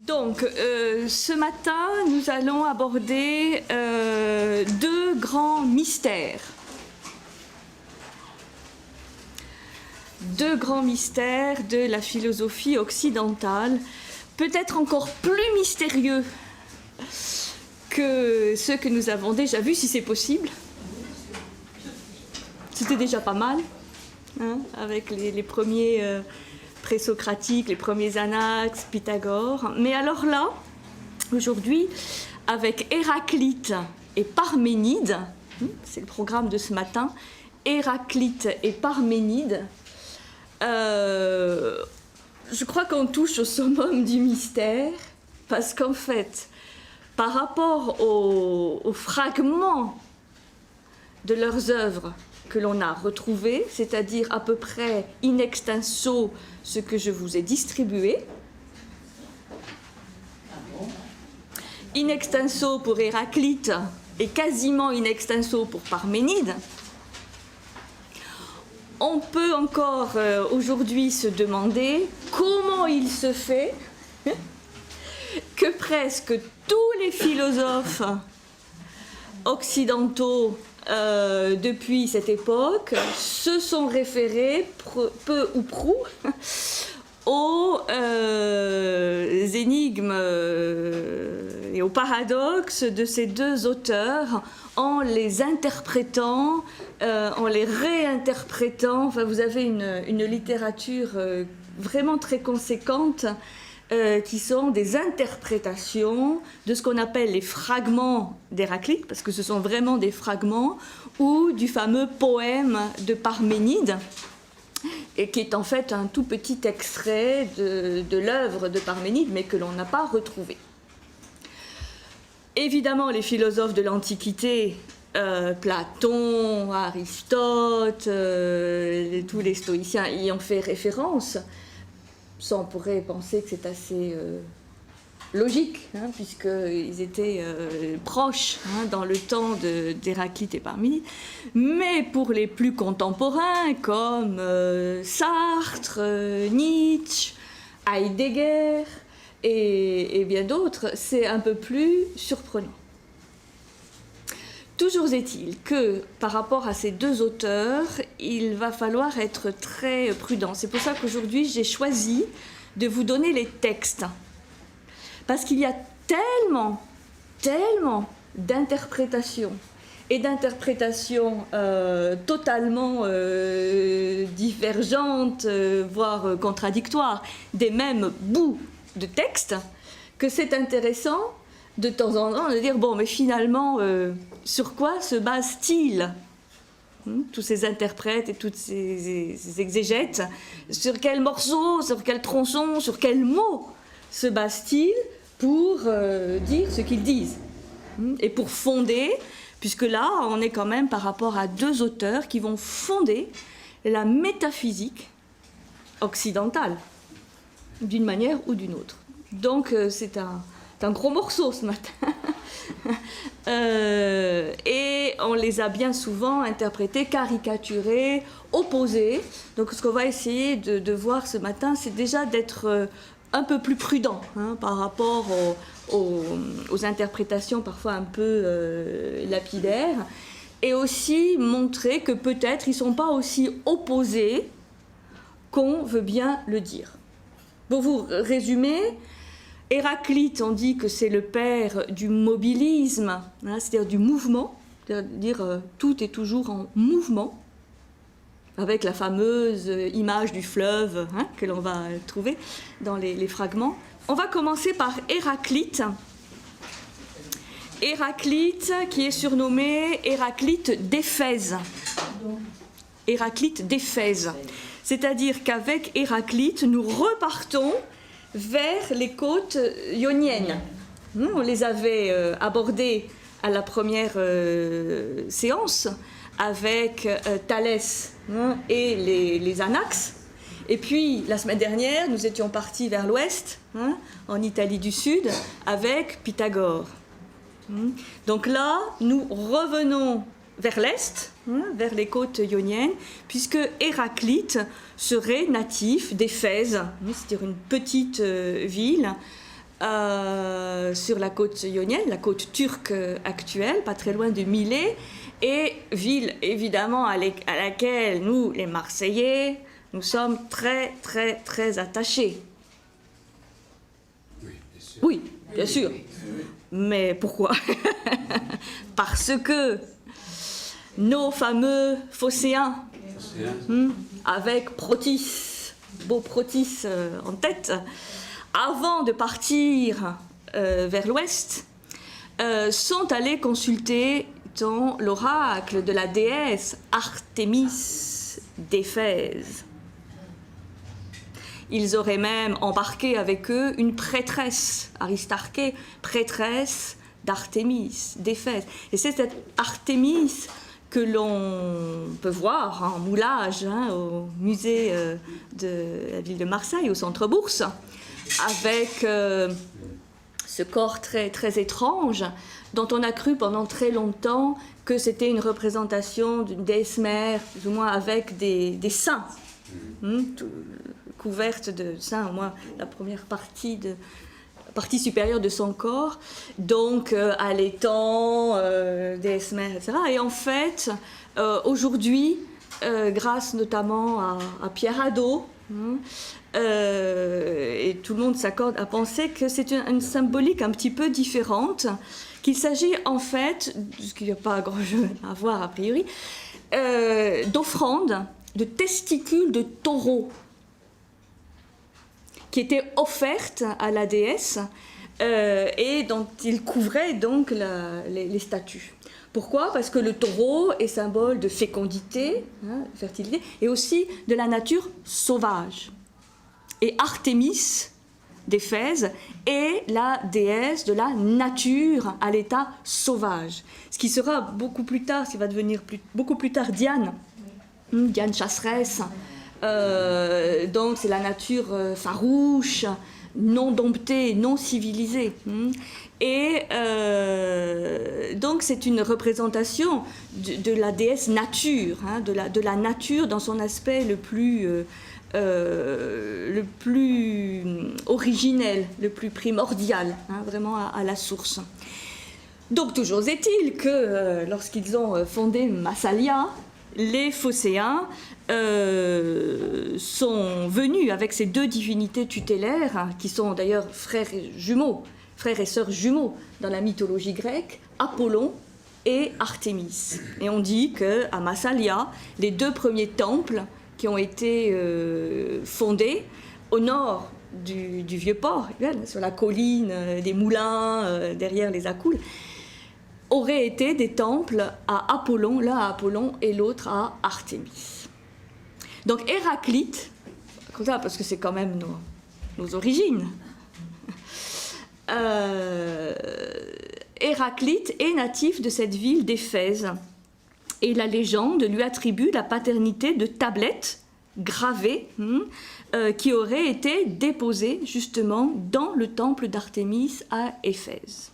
Donc, ce matin, nous allons aborder deux grands mystères. Deux grands mystères de la philosophie occidentale, peut-être encore plus mystérieux que ceux que nous avons déjà vus, si c'est possible. C'était déjà pas mal, hein, avec les premiers présocratiques, les premiers Anax, Pythagore. Mais alors là, aujourd'hui, avec Héraclite et Parménide, c'est le programme de ce matin, Héraclite et Parménide, je crois qu'on touche au summum du mystère, parce qu'en fait, par rapport aux fragments de leurs œuvres que l'on a retrouvés, c'est-à-dire à peu près in extenso ce que je vous ai distribué, in extenso pour Héraclite et quasiment in extenso pour Parménide, on peut encore aujourd'hui se demander comment il se fait que presque tous les philosophes occidentaux depuis cette époque se sont référés peu ou prou aux énigmes et aux paradoxes de ces deux auteurs en les interprétant, en les réinterprétant. Enfin, vous avez une littérature vraiment très conséquente qui sont des interprétations de ce qu'on appelle les fragments d'Héraclite, parce que ce sont vraiment des fragments, ou du fameux poème de Parménide, et qui est en fait un tout petit extrait de l'œuvre de Parménide, mais que l'on n'a pas retrouvé. Évidemment, les philosophes de l'Antiquité, Platon, Aristote, tous les stoïciens y ont fait référence. Ça, on pourrait penser que c'est assez logique, hein, puisqu'ils étaient proches dans le temps d'Héraclite et Parménide. Mais pour les plus contemporains, comme Sartre, Nietzsche, Heidegger et bien d'autres, c'est un peu plus surprenant. Toujours est-il que, par rapport à ces deux auteurs, il va falloir être très prudent. C'est pour ça qu'aujourd'hui, j'ai choisi de vous donner les textes. Parce qu'il y a tellement d'interprétations, et d'interprétations totalement divergentes, voire contradictoires, des mêmes bouts de textes, que c'est intéressant de temps en temps de dire, bon, mais finalement, sur quoi se base-t-il, tous ces interprètes et toutes ces exégètes, sur quel morceau, sur quel tronçon, sur quel mot se base-t-il pour dire ce qu'ils disent, et pour fonder, puisque là, on est quand même par rapport à deux auteurs qui vont fonder la métaphysique occidentale, d'une manière ou d'une autre. Donc, c'est un gros morceau ce matin. Et on les a bien souvent interprétés, caricaturés, opposés. Donc ce qu'on va essayer de voir ce matin, c'est déjà d'être un peu plus prudent, hein, par rapport aux interprétations parfois un peu lapidaires, et aussi montrer que peut-être ils ne sont pas aussi opposés qu'on veut bien le dire. Pour vous résumer, Héraclite, on dit que c'est le père du mobilisme, hein, c'est-à-dire du mouvement, c'est-à-dire tout est toujours en mouvement, avec la fameuse image du fleuve, hein, que l'on va trouver dans les fragments. On va commencer par Héraclite. Héraclite, qui est surnommé Héraclite d'Éphèse. Héraclite d'Éphèse. C'est-à-dire qu'avec Héraclite, nous repartons vers les côtes ioniennes. On les avait abordées à la première séance avec Thalès et les Anax. Et puis, la semaine dernière, nous étions partis vers l'ouest, en Italie du Sud, avec Pythagore. Donc là, nous revenons vers l'est, vers les côtes ioniennes, puisque Héraclite serait natif d'Éphèse, c'est-à-dire une petite ville sur la côte ionienne, la côte turque actuelle, pas très loin de Milet, et ville évidemment à laquelle nous, les Marseillais, nous sommes très, très, très attachés. Oui, bien sûr. Mais pourquoi? Parce que nos fameux phocéens, avec Protis, beau Protis en tête, avant de partir vers l'ouest, sont allés consulter dans l'oracle de la déesse Artémis d'Éphèse. Ils auraient même embarqué avec eux une prêtresse, Aristarché, prêtresse d'Artémis, d'Éphèse. Et c'est cette Artémis que l'on peut voir en moulage au musée de la ville de Marseille, au Centre Bourse, avec ce corps très, très étrange, dont on a cru pendant très longtemps que c'était une représentation d'une déesse mère, plus ou moins avec des seins. Couverte de seins, au moins la première partie supérieure de son corps, donc allaitant, déesse mère, etc. Et en fait, aujourd'hui, grâce notamment à Pierre Hadot, et tout le monde s'accorde à penser que c'est une symbolique un petit peu différente, qu'il s'agit en fait, ce qui n'a pas grand-chose à voir a priori, d'offrandes, de testicules de taureau, qui étaient offertes à la déesse et dont il couvrait donc les statues. Pourquoi? Parce que le taureau est symbole de fécondité, fertilité, et aussi de la nature sauvage. Et Artémis d'Éphèse est la déesse de la nature à l'état sauvage. Ce qui sera beaucoup plus tard, ce qui va devenir beaucoup plus tard Diane, Diane chasseresse. Donc c'est la nature farouche, non domptée, non civilisée. Et donc c'est une représentation de la déesse nature, de la nature dans son aspect le plus originel, le plus primordial, vraiment à la source. Donc toujours est-il que lorsqu'ils ont fondé Massalia, les phocéens sont venus avec ces deux divinités tutélaires, qui sont d'ailleurs frères et sœurs jumeaux dans la mythologie grecque, Apollon et Artémis. Et on dit qu'à Massalia, les deux premiers temples qui ont été fondés au nord du Vieux-Port, sur la colline des moulins, derrière les Accoules, auraient été des temples à Apollon, l'un à Apollon et l'autre à Artémis. Donc Héraclite, comme ça, parce que c'est quand même nos origines, Héraclite est natif de cette ville d'Éphèse, et la légende lui attribue la paternité de tablettes gravées qui auraient été déposées justement dans le temple d'Artémis à Éphèse.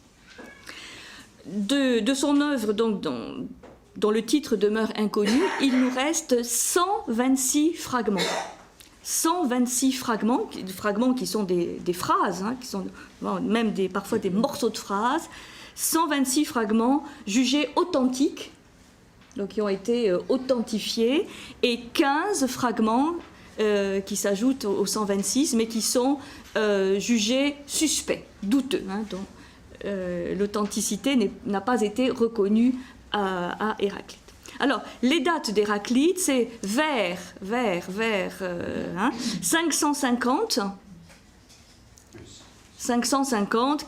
De son œuvre, donc, dont le titre demeure inconnu, il nous reste 126 fragments. 126 fragments qui sont des phrases, qui sont même parfois des morceaux de phrases, 126 fragments jugés authentiques, donc qui ont été authentifiés, et 15 fragments qui s'ajoutent aux 126, mais qui sont jugés suspects, douteux, dont l'authenticité n'a pas été reconnue à Héraclite. Alors, les dates d'Héraclite, c'est vers 550,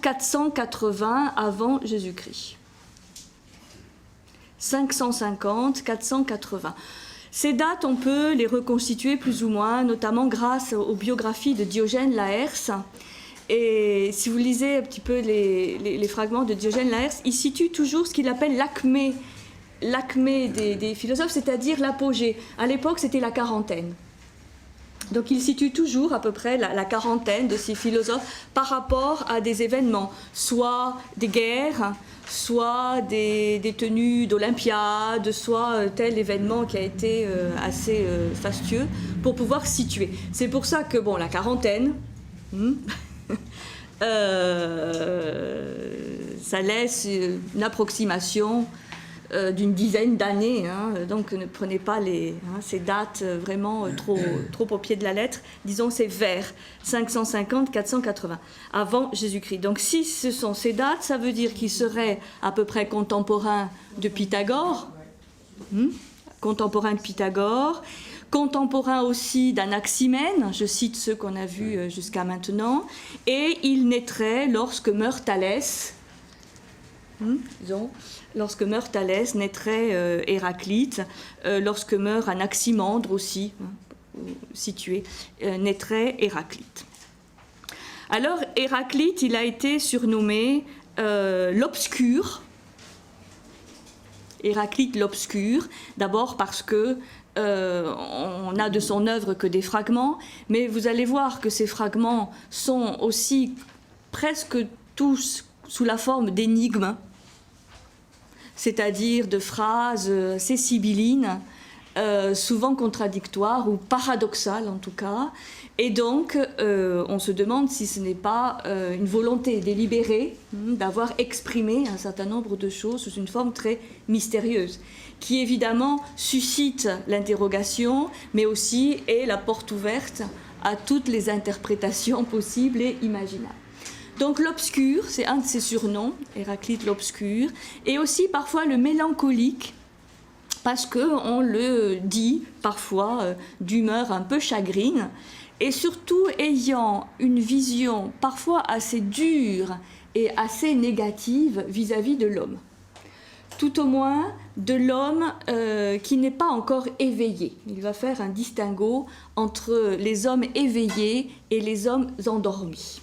480 avant Jésus-Christ. 550, 480. Ces dates, on peut les reconstituer plus ou moins, notamment grâce aux biographies de Diogène Laërce. Et si vous lisez un petit peu les fragments de Diogène Laërce, il situe toujours ce qu'il appelle l'acmé des philosophes, c'est-à-dire l'apogée. À l'époque, c'était la quarantaine. Donc il situe toujours à peu près la quarantaine de ces philosophes par rapport à des événements, soit des guerres, soit des tenues d'Olympiade, soit tel événement qui a été assez fastueux, pour pouvoir situer. C'est pour ça que, la quarantaine, Ça laisse une approximation d'une dizaine d'années, hein, donc ne prenez pas ces dates vraiment trop au pied de la lettre. Disons c'est vers 550-480 avant Jésus-Christ. Donc si ce sont ces dates, ça veut dire qu'il serait à peu près contemporain de Pythagore, contemporain aussi d'Anaximène, je cite ceux qu'on a vus jusqu'à maintenant, et il naîtrait lorsque meurt Thalès. Lorsque meurt Thalès, naîtrait Héraclite, lorsque meurt Anaximandre aussi, situé, naîtrait Héraclite. Alors Héraclite, il a été surnommé l'Obscur, Héraclite l'Obscur, d'abord parce que on n'a de son œuvre que des fragments, mais vous allez voir que ces fragments sont aussi presque tous sous la forme d'énigmes, c'est-à-dire de phrases assez sibyllines, souvent contradictoires ou paradoxales en tout cas, et donc on se demande si ce n'est pas une volonté délibérée d'avoir exprimé un certain nombre de choses sous une forme très mystérieuse, qui évidemment suscite l'interrogation, mais aussi est la porte ouverte à toutes les interprétations possibles et imaginables. Donc l'obscur, c'est un de ses surnoms, Héraclite l'Obscur, et aussi parfois le mélancolique, parce qu'on le dit parfois d'humeur un peu chagrine, et surtout ayant une vision parfois assez dure et assez négative vis-à-vis de l'homme. Tout au moins de l'homme qui n'est pas encore éveillé. Il va faire un distinguo entre les hommes éveillés et les hommes endormis.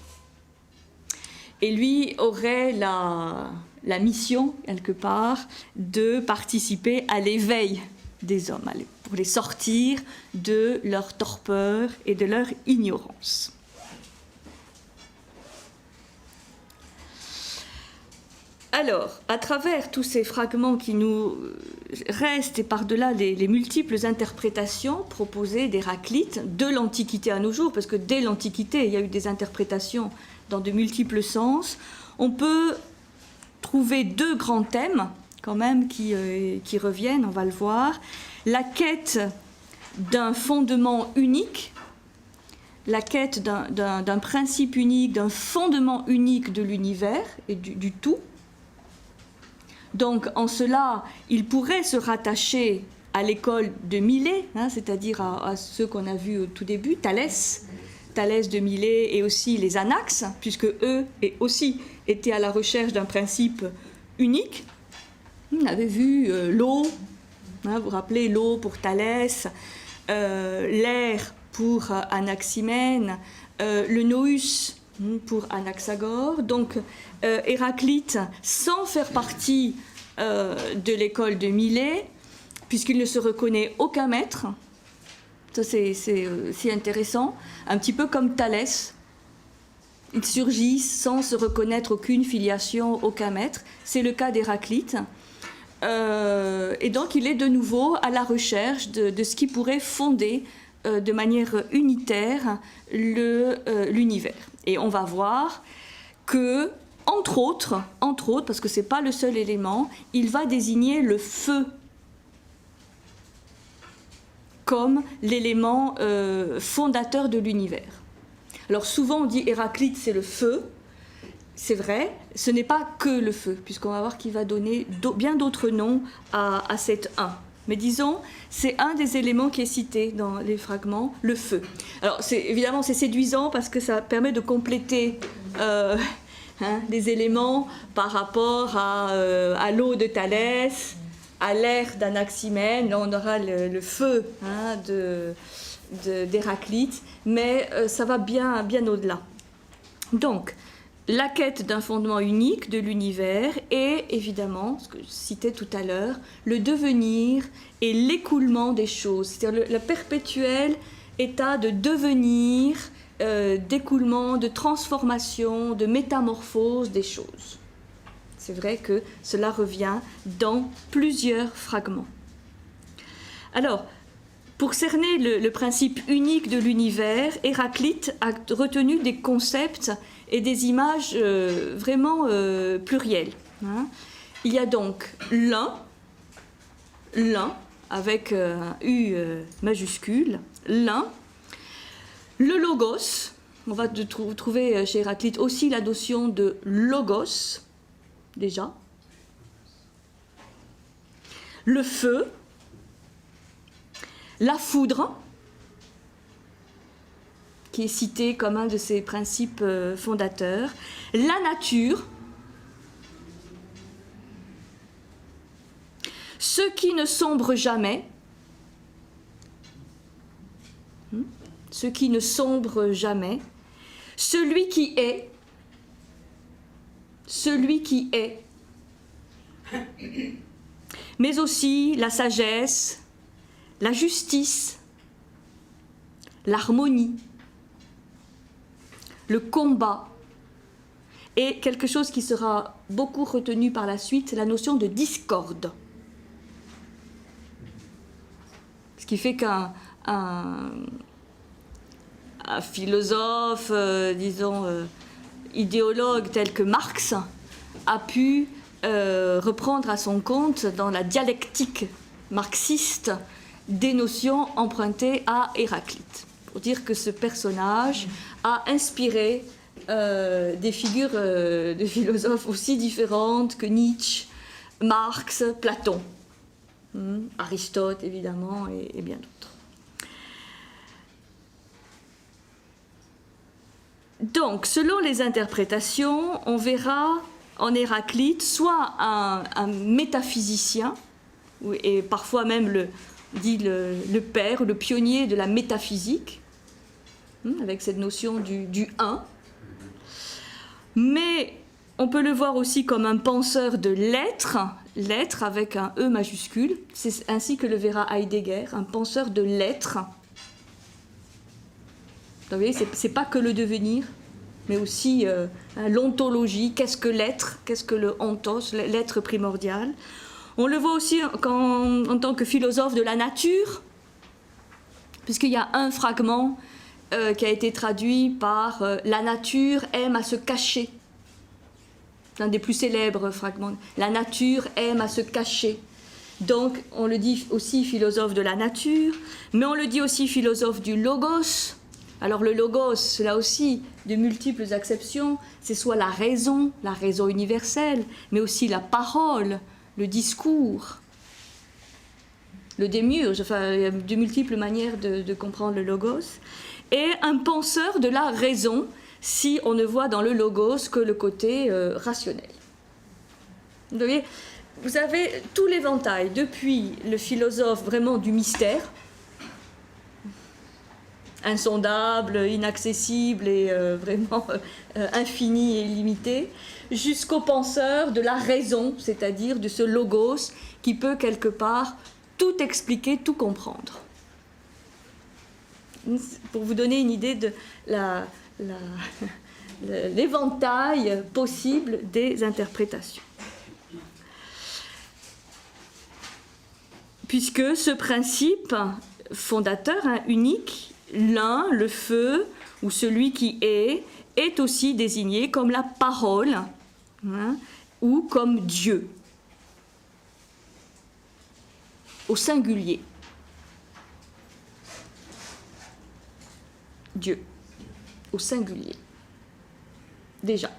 Et lui aurait la mission, quelque part, de participer à l'éveil des hommes, pour les sortir de leur torpeur et de leur ignorance. Alors, à travers tous ces fragments qui nous restent et par-delà les multiples interprétations proposées d'Héraclite, de l'Antiquité à nos jours, parce que dès l'Antiquité, il y a eu des interprétations dans de multiples sens, on peut trouver deux grands thèmes quand même qui reviennent, on va le voir. La quête d'un fondement unique, la quête d'un principe unique, d'un fondement unique de l'univers et du tout. Donc en cela, il pourrait se rattacher à l'école de Milet, c'est-à-dire à ceux qu'on a vus au tout début, Thalès de Milet et aussi les Anaxes, puisque eux aussi étaient à la recherche d'un principe unique. On avait vu l'eau, vous vous rappelez, l'eau pour Thalès, l'air pour Anaximène, le nous pour Anaxagore. Donc Héraclite, sans faire partie de l'école de Milet, puisqu'il ne se reconnaît aucun maître. Ça, c'est intéressant. Un petit peu comme Thalès. Il surgit sans se reconnaître aucune filiation, aucun maître. C'est le cas d'Héraclite. Et donc, il est de nouveau à la recherche de ce qui pourrait fonder de manière unitaire l'univers. Et on va voir que, entre autres, parce que ce n'est pas le seul élément, il va désigner le feu comme l'élément fondateur de l'univers. Alors souvent on dit Héraclite c'est le feu, c'est vrai, ce n'est pas que le feu, puisqu'on va voir qu'il va donner bien d'autres noms à cet un. Mais disons, c'est un des éléments qui est cité dans les fragments, le feu. Alors évidemment c'est séduisant parce que ça permet de compléter des éléments par rapport à l'eau de Thalès, à l'air d'Anaximène. Là on aura le feu d'Héraclite, mais ça va bien au-delà. Donc, la quête d'un fondement unique de l'univers et évidemment, ce que je citais tout à l'heure, le devenir et l'écoulement des choses, c'est-à-dire le perpétuel état de devenir, d'écoulement, de transformation, de métamorphose des choses. C'est vrai que cela revient dans plusieurs fragments. Alors, pour cerner le principe unique de l'univers, Héraclite a retenu des concepts et des images vraiment plurielles. Hein. Il y a donc l'un, avec un U majuscule, l'un, le logos. On va trouver chez Héraclite aussi la notion de logos, déjà. Le feu, la foudre, qui est cité comme un de ses principes fondateurs, la nature, ce qui ne sombre jamais, ce qui ne sombre jamais, celui qui est, mais aussi la sagesse, la justice, l'harmonie, le combat, et quelque chose qui sera beaucoup retenu par la suite, la notion de discorde. Ce qui fait qu'un philosophe, idéologue tel que Marx a pu reprendre à son compte dans la dialectique marxiste des notions empruntées à Héraclite. Pour dire que ce personnage a inspiré des figures de philosophes aussi différentes que Nietzsche, Marx, Platon, Aristote évidemment et bien d'autres. Donc, selon les interprétations, on verra en Héraclite soit un métaphysicien, et parfois même le père, le pionnier de la métaphysique, avec cette notion du un. Mais on peut le voir aussi comme un penseur de l'être, l'être avec un E majuscule, c'est ainsi que le verra Heidegger, un penseur de l'être. Vous voyez, c'est pas que le devenir, mais aussi l'ontologie, qu'est-ce que l'être, qu'est-ce que le ontos, l'être primordial. On le voit aussi en tant que philosophe de la nature, puisqu'il y a un fragment qui a été traduit par la nature aime à se cacher. C'est un des plus célèbres fragments. La nature aime à se cacher. Donc, on le dit aussi philosophe de la nature, mais on le dit aussi philosophe du logos. Alors, le logos, là aussi, de multiples acceptions, c'est soit la raison universelle, mais aussi la parole, le discours, le démiurge. Enfin, il y a de multiples manières de comprendre le logos. Et un penseur de la raison, si on ne voit dans le logos que le côté rationnel. Vous voyez, vous avez tout l'éventail, depuis le philosophe vraiment du mystère, insondable, inaccessible et vraiment infini et illimité, jusqu'au penseur de la raison, c'est-à-dire de ce logos qui peut quelque part tout expliquer, tout comprendre. Pour vous donner une idée de l'éventail possible des interprétations. Puisque ce principe fondateur, unique, l'un, le feu, ou celui qui est aussi désigné comme la parole, ou comme Dieu, au singulier. Dieu, au singulier. Déjà.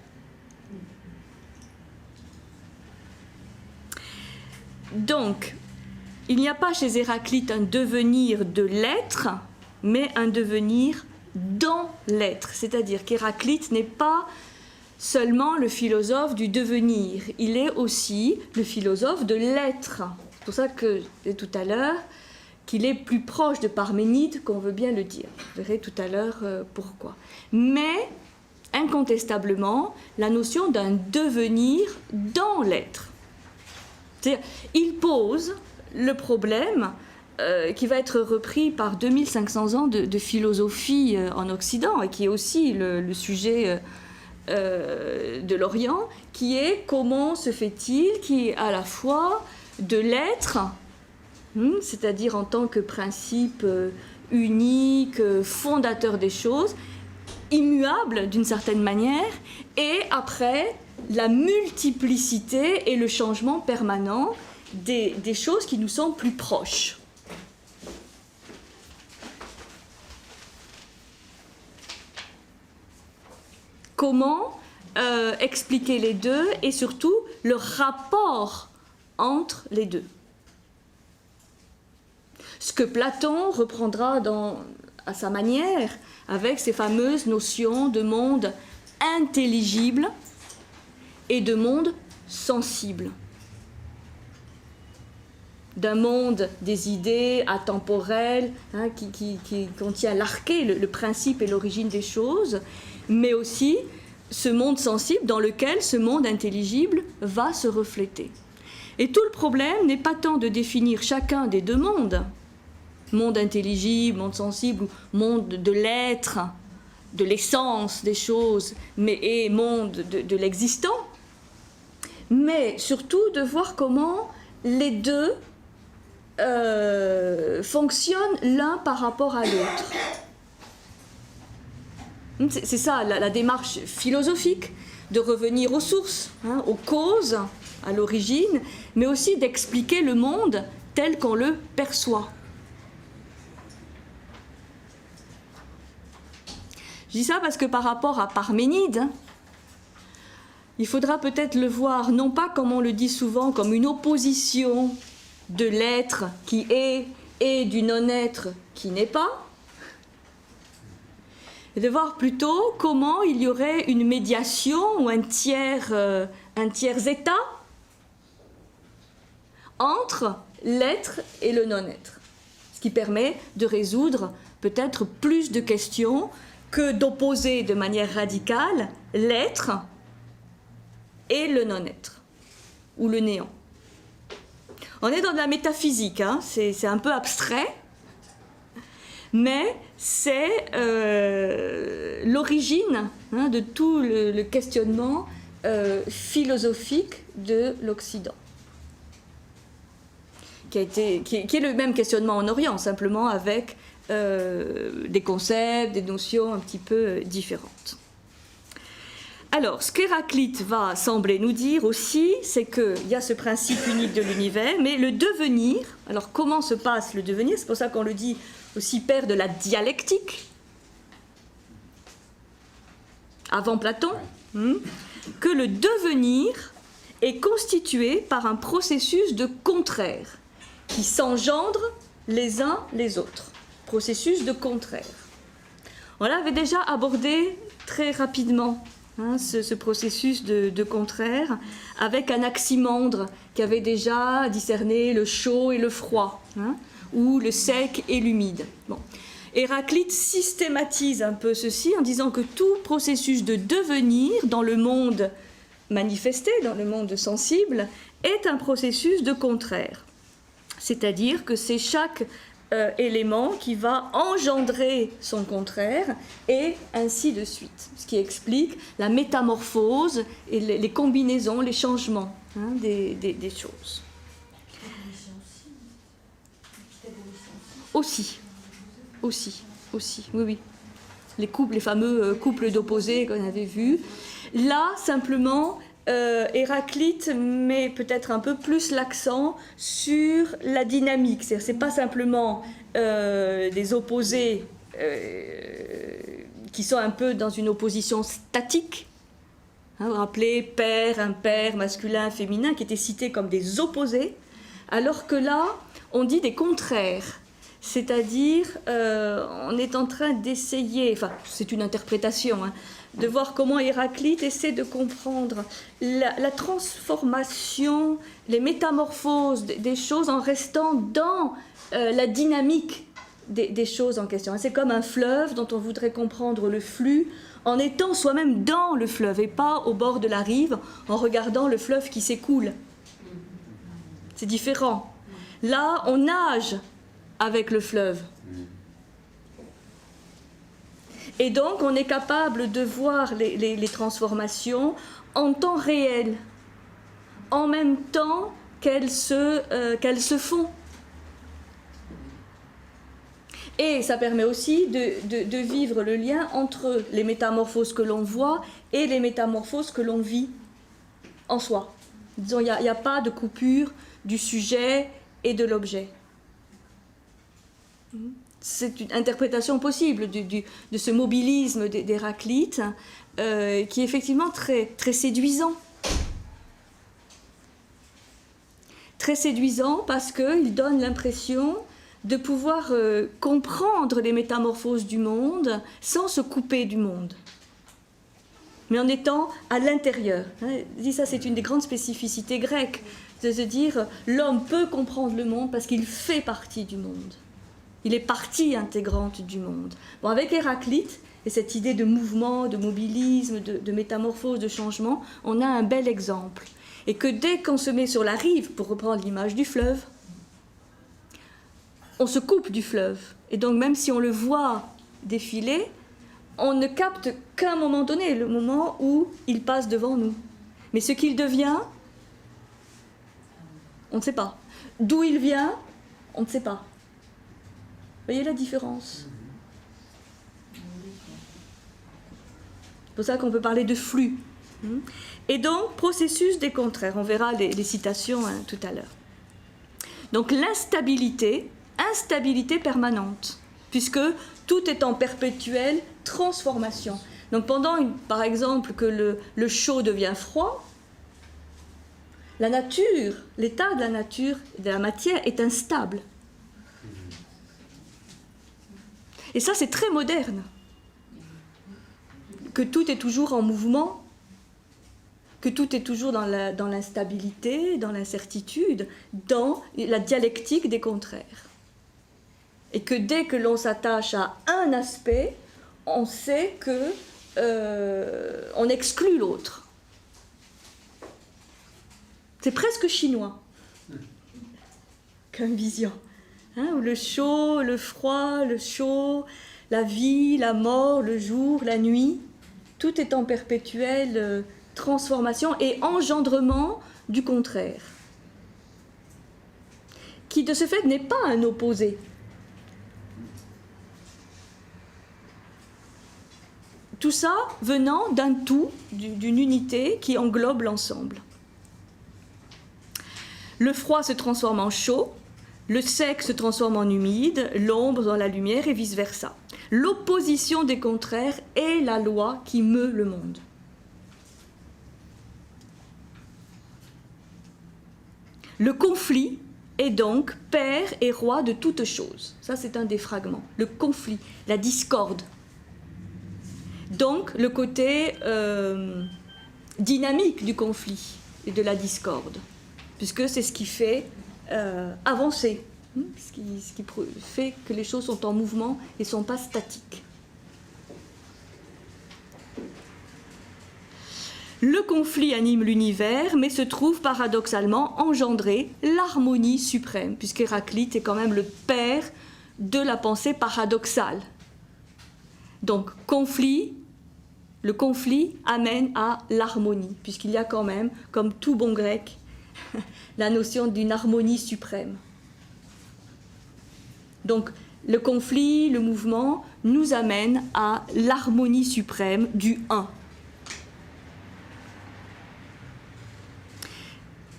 Donc, il n'y a pas chez Héraclite un devenir de l'être, mais un devenir dans l'être. C'est-à-dire qu'Héraclite n'est pas seulement le philosophe du devenir, il est aussi le philosophe de l'être. C'est pour ça que, tout à l'heure, qu'il est plus proche de Parménide qu'on veut bien le dire. Vous verrez tout à l'heure pourquoi. Mais, incontestablement, la notion d'un devenir dans l'être. C'est-à-dire, il pose le problème qui va être repris par 2500 ans de philosophie en Occident, et qui est aussi le sujet de l'Orient, qui est comment se fait-il qu'il y ait à la fois de l'être, c'est-à-dire en tant que principe unique, fondateur des choses, immuable d'une certaine manière, et après la multiplicité et le changement permanent des choses qui nous sont plus proches. Comment expliquer les deux et surtout le rapport entre les deux. Ce que Platon reprendra à sa manière avec ces fameuses notions de monde intelligible et de monde sensible. D'un monde des idées atemporelles, hein, qui contient l'arché, le principe et l'origine des choses, mais aussi ce monde sensible dans lequel ce monde intelligible va se refléter. Et tout le problème n'est pas tant de définir chacun des deux mondes, monde intelligible, monde sensible, ou monde de l'être, de l'essence des choses, et monde de l'existant, mais surtout de voir comment les deux fonctionnent l'un par rapport à l'autre. C'est ça la démarche philosophique, de revenir aux sources, hein, aux causes, à l'origine, mais aussi d'expliquer le monde tel qu'on le perçoit. Je dis ça parce que par rapport à Parménide, il faudra peut-être le voir, non pas comme on le dit souvent, comme une opposition de l'être qui est et du non-être qui n'est pas, et de voir plutôt comment il y aurait une médiation ou un tiers état entre l'être et le non-être, ce qui permet de résoudre peut-être plus de questions que d'opposer de manière radicale l'être et le non-être, ou le néant. On est dans de la métaphysique, hein, c'est un peu abstrait, mais c'est l'origine, hein, de tout le questionnement philosophique de l'Occident, qui est le même questionnement en Orient, simplement avec des concepts, des notions un petit peu différentes. Alors, ce qu'Héraclite va sembler nous dire aussi, c'est qu'il y a ce principe unique de l'univers, mais le devenir, alors comment se passe le devenir? C'est pour ça qu'on le dit aussi père de la dialectique, avant Platon, que le devenir est constitué par un processus de contraires qui s'engendrent les uns les autres. Processus de contraires. On l'avait déjà abordé très rapidement, hein, ce processus de contraire, avec Anaximandre qui avait déjà discerné le chaud et le froid, hein, ou le sec et l'humide. Bon. Héraclite systématise un peu ceci en disant que tout processus de devenir dans le monde manifesté, dans le monde sensible, est un processus de contraire. C'est-à-dire que c'est chaque élément qui va engendrer son contraire et ainsi de suite. Ce qui explique la métamorphose et les combinaisons, les changements, hein, des choses. Aussi, oui. Les fameux couples d'opposés qu'on avait vus. Là, simplement, Héraclite met peut-être un peu plus l'accent sur la dynamique. C'est pas simplement des opposés qui sont un peu dans une opposition statique. Hein, vous vous rappelez, père, impair, masculin, féminin, qui étaient cités comme des opposés, alors que là, on dit des contraires. C'est-à-dire, on est en train d'essayer, enfin, c'est une interprétation, hein, de voir comment Héraclite essaie de comprendre la transformation, les métamorphoses des choses en restant dans la dynamique des choses en question. C'est comme un fleuve dont on voudrait comprendre le flux en étant soi-même dans le fleuve et pas au bord de la rive en regardant le fleuve qui s'écoule. C'est différent. Là, on nage avec le fleuve. Et donc, on est capable de voir les transformations en temps réel, en même temps qu'elles se font. Et ça permet aussi de vivre le lien entre les métamorphoses que l'on voit et les métamorphoses que l'on vit en soi. Disons, il n'y a pas de coupure du sujet et de l'objet. C'est une interprétation possible de ce mobilisme d'Héraclite qui est effectivement très, très séduisant. Très séduisant parce qu'il donne l'impression de pouvoir comprendre les métamorphoses du monde sans se couper du monde, mais en étant à l'intérieur. Ça, c'est une des grandes spécificités grecques, de se dire l'homme peut comprendre le monde parce qu'il fait partie du monde. Il est partie intégrante du monde. Bon, avec Héraclite et cette idée de mouvement, de mobilisme, de métamorphose, de changement, on a un bel exemple. Et que dès qu'on se met sur la rive, pour reprendre l'image du fleuve, on se coupe du fleuve. Et donc même si on le voit défiler, on ne capte qu'à un moment donné, le moment où il passe devant nous. Mais ce qu'il devient, on ne sait pas. D'où il vient, on ne sait pas. Vous voyez la différence? C'est pour ça qu'on peut parler de flux. Et donc, processus des contraires. On verra les citations tout à l'heure. Donc l'instabilité, instabilité permanente, puisque tout est en perpétuelle transformation. Donc pendant, par exemple, que le chaud devient froid, la nature, l'état de la nature, de la matière est instable. Et ça, c'est très moderne. Que tout est toujours en mouvement, que tout est toujours dans l'instabilité, dans l'incertitude, dans la dialectique des contraires. Et que dès que l'on s'attache à un aspect, on sait que on exclut l'autre. C'est presque chinois comme vision. Où le chaud, le froid, le chaud, la vie, la mort, le jour, la nuit, tout est en perpétuelle transformation et engendrement du contraire, qui de ce fait n'est pas un opposé. Tout ça venant d'un tout, d'une unité qui englobe l'ensemble. Le froid se transforme en chaud, le sec se transforme en humide, l'ombre dans la lumière et vice-versa. L'opposition des contraires est la loi qui meut le monde. Le conflit est donc père et roi de toutes choses. Ça, c'est un des fragments. Le conflit, la discorde. Donc, le côté dynamique du conflit et de la discorde, puisque c'est ce qui fait avancer, ce qui fait que les choses sont en mouvement et ne sont pas statiques. Le conflit anime l'univers, mais se trouve paradoxalement engendrer l'harmonie suprême, puisqu'Héraclite est quand même le père de la pensée paradoxale. Donc, le conflit amène à l'harmonie, puisqu'il y a quand même, comme tout bon grec, la notion d'une harmonie suprême. Donc, le conflit, le mouvement, nous amène à l'harmonie suprême du un.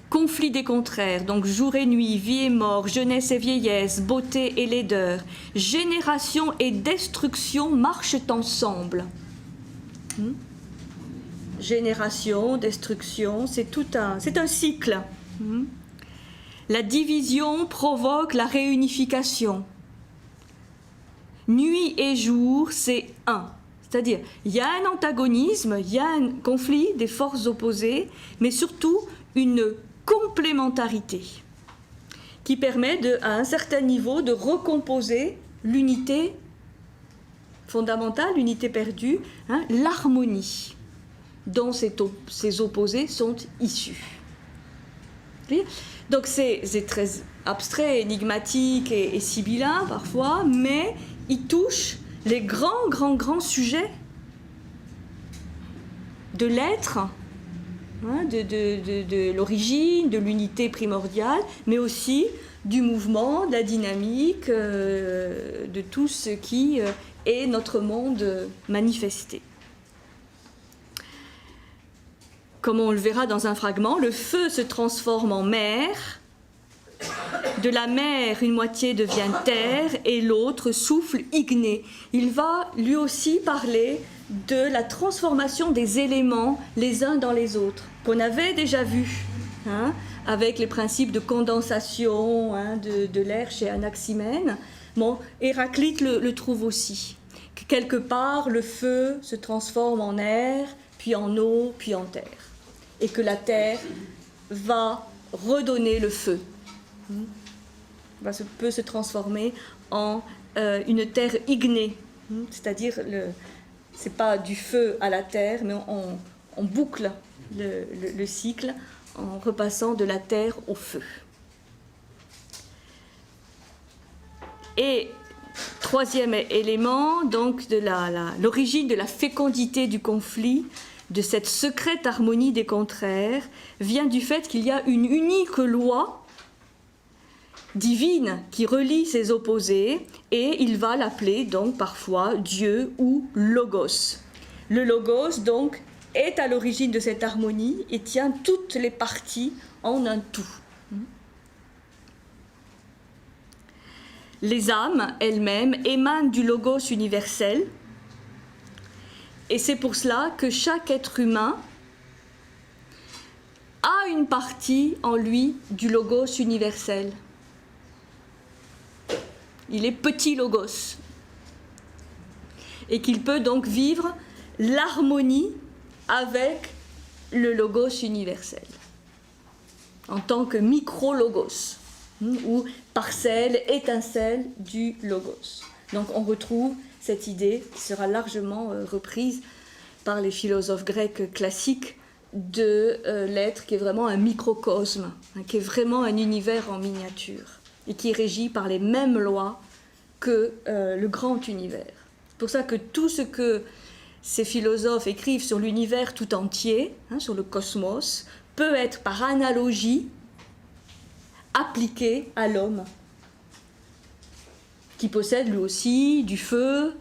Conflit des contraires, donc jour et nuit, vie et mort, jeunesse et vieillesse, beauté et laideur, génération et destruction marchent ensemble. Génération, destruction, c'est un cycle. La division provoque la réunification. Nuit et jour, c'est un. C'est-à-dire, il y a un antagonisme, il y a un conflit des forces opposées, mais surtout une complémentarité qui permet à un certain niveau de recomposer l'unité fondamentale, l'unité perdue, l'harmonie dont ces opposés sont issus. Donc c'est très abstrait, énigmatique et sibyllin parfois, mais il touche les grands sujets de l'être hein, de l'origine, de l'unité primordiale, mais aussi du mouvement, de la dynamique, de tout ce qui est notre monde manifesté. Comme on le verra dans un fragment, le feu se transforme en mer, de la mer une moitié devient terre et l'autre souffle igné. Il va lui aussi parler de la transformation des éléments les uns dans les autres, qu'on avait déjà vu, hein, avec les principes de condensation, hein, de l'air chez Anaximène. Bon, Héraclite le trouve aussi, que quelque part le feu se transforme en air, puis en eau, puis en terre, et que la terre va redonner le feu, peut se transformer en une terre ignée, c'est-à-dire c'est pas du feu à la terre, mais on boucle le cycle en repassant de la terre au feu. Et troisième élément, donc de l'origine de la fécondité du conflit, de cette secrète harmonie des contraires, vient du fait qu'il y a une unique loi divine qui relie ces opposés, et il va l'appeler donc parfois Dieu ou Logos. Le Logos donc est à l'origine de cette harmonie et tient toutes les parties en un tout. Les âmes elles-mêmes émanent du Logos universel, et c'est pour cela que chaque être humain a une partie en lui du Logos universel. Il est petit Logos, et qu'il peut donc vivre l'harmonie avec le Logos universel, en tant que micro-Logos, ou parcelle, étincelle du Logos. Donc on retrouve cette idée qui sera largement reprise par les philosophes grecs classiques de l'être qui est vraiment un microcosme, hein, qui est vraiment un univers en miniature, et qui est régi par les mêmes lois que le grand univers. C'est pour ça que tout ce que ces philosophes écrivent sur l'univers tout entier, hein, sur le cosmos, peut être par analogie appliqué à l'homme, qui possède lui aussi du feu,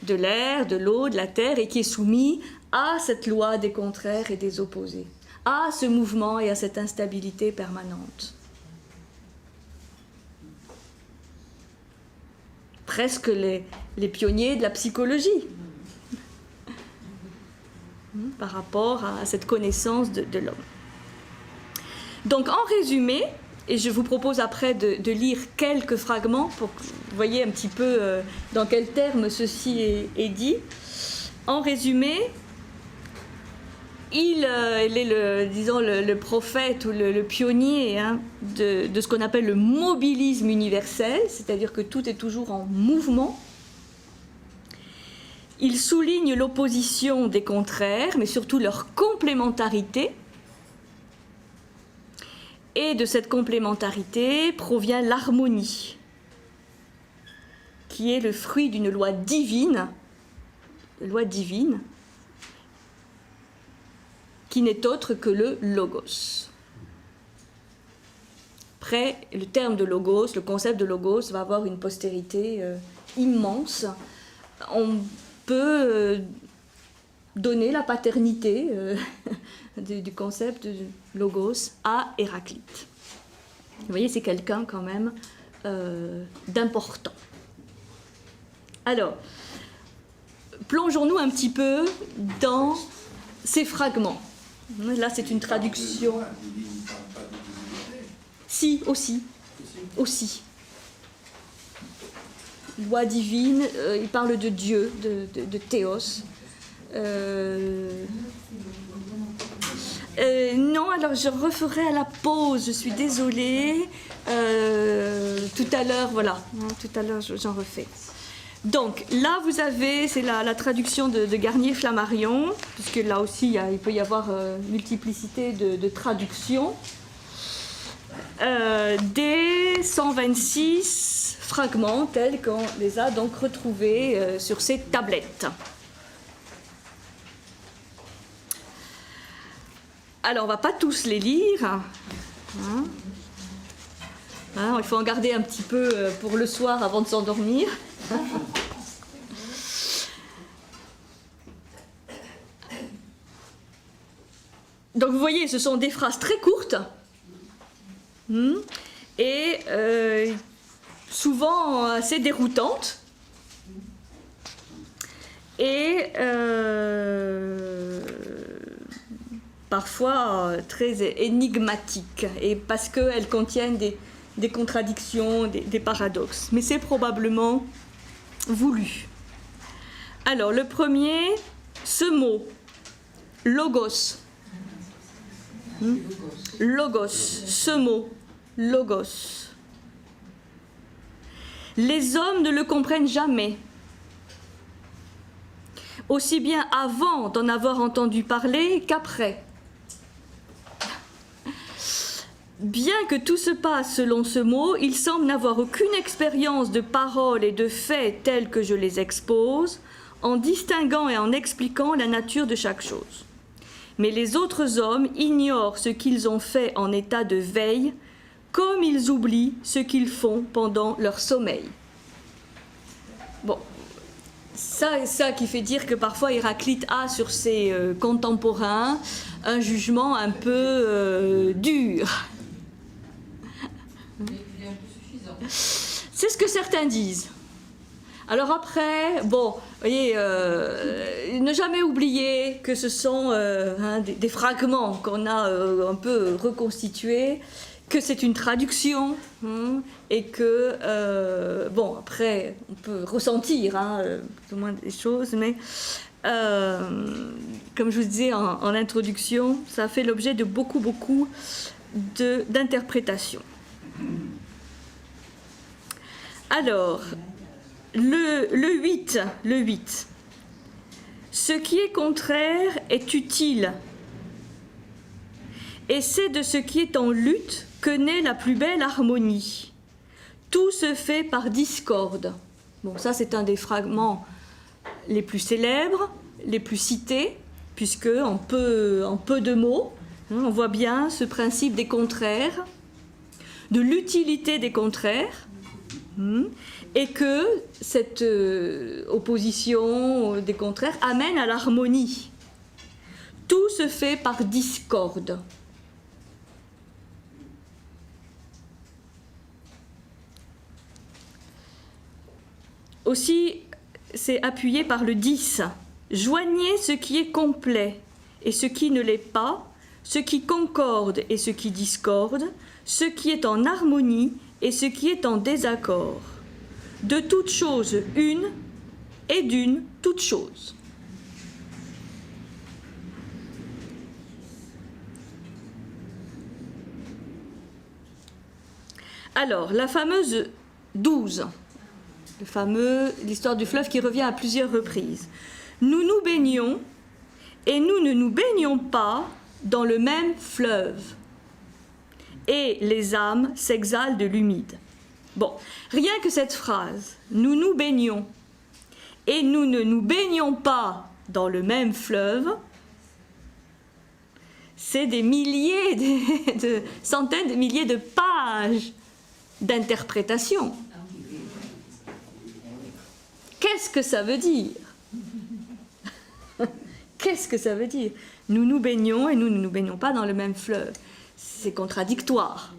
de l'air, de l'eau, de la terre, et qui est soumis à cette loi des contraires et des opposés, à ce mouvement et à cette instabilité permanente. Presque les pionniers de la psychologie, par rapport à cette connaissance de l'homme. Donc en résumé, et je vous propose après de lire quelques fragments pour que vous voyez un petit peu dans quels termes ceci est dit. En résumé, il est le prophète ou le pionnier, hein, de ce qu'on appelle le mobilisme universel, c'est-à-dire que tout est toujours en mouvement. Il souligne l'opposition des contraires, mais surtout leur complémentarité. Et de cette complémentarité provient l'harmonie, qui est le fruit d'une loi divine, qui n'est autre que le logos. Après, le terme de logos, le concept de logos va avoir une postérité immense. On peut donner la paternité du concept de logos à Héraclite. Vous voyez, c'est quelqu'un quand même d'important. Alors, plongeons-nous un petit peu dans ces fragments. Là, c'est une traduction. Si, aussi. Loi divine, il parle de Dieu, de théos. Non, alors je referai à la pause, je suis désolée. Tout à l'heure, voilà, tout à l'heure j'en refais. Donc là, vous avez, c'est la traduction de Garnier-Flammarion, puisque là aussi il peut y avoir multiplicité de traductions. Des 126 fragments tels qu'on les a donc retrouvés sur ces tablettes. Alors, on ne va pas tous les lire. Il faut en garder un petit peu pour le soir avant de s'endormir. Donc, vous voyez, ce sont des phrases très courtes. Et souvent assez déroutantes. Et parfois très énigmatiques, et parce qu'elles contiennent des contradictions, des paradoxes. Mais c'est probablement voulu. Alors, le premier, ce mot, logos. Logos, ce mot, logos. Les hommes ne le comprennent jamais. Aussi bien avant d'en avoir entendu parler qu'après. Bien que tout se passe selon ce mot, il semble n'avoir aucune expérience de paroles et de faits tels que je les expose, en distinguant et en expliquant la nature de chaque chose. Mais les autres hommes ignorent ce qu'ils ont fait en état de veille, comme ils oublient ce qu'ils font pendant leur sommeil. Bon, ça qui fait dire que parfois Héraclite a sur ses contemporains un jugement un peu dur. C'est ce que certains disent. Alors après, bon, vous voyez, ne jamais oublier que ce sont des fragments qu'on a un peu reconstitués, que c'est une traduction, et que, bon, après, on peut ressentir plus ou moins des choses, mais comme je vous disais en introduction, ça a fait l'objet de beaucoup d'interprétations. Alors, le 8, ce qui est contraire est utile, et c'est de ce qui est en lutte que naît la plus belle harmonie. Tout se fait par discorde. Bon, ça c'est un des fragments les plus célèbres, les plus cités, puisque en peu de mots, on voit bien ce principe des contraires, de l'utilité des contraires, et que cette opposition des contraires amène à l'harmonie. Tout se fait par discorde. Aussi, c'est appuyé par le 10. Joignez ce qui est complet et ce qui ne l'est pas, ce qui concorde et ce qui discorde, ce qui est en harmonie et ce qui est en désaccord. De toute chose une et d'une toute chose. Alors, la fameuse 12, l'histoire du fleuve qui revient à plusieurs reprises. Nous nous baignons et nous ne nous baignons pas dans le même fleuve. Et les âmes s'exhalent de l'humide. Bon, rien que cette phrase, nous nous baignons et nous ne nous baignons pas dans le même fleuve, c'est des milliers, de centaines de milliers de pages d'interprétation. Qu'est-ce que ça veut dire? Qu'est-ce que ça veut dire? Nous nous baignons et nous ne nous baignons pas dans le même fleuve. C'est contradictoire.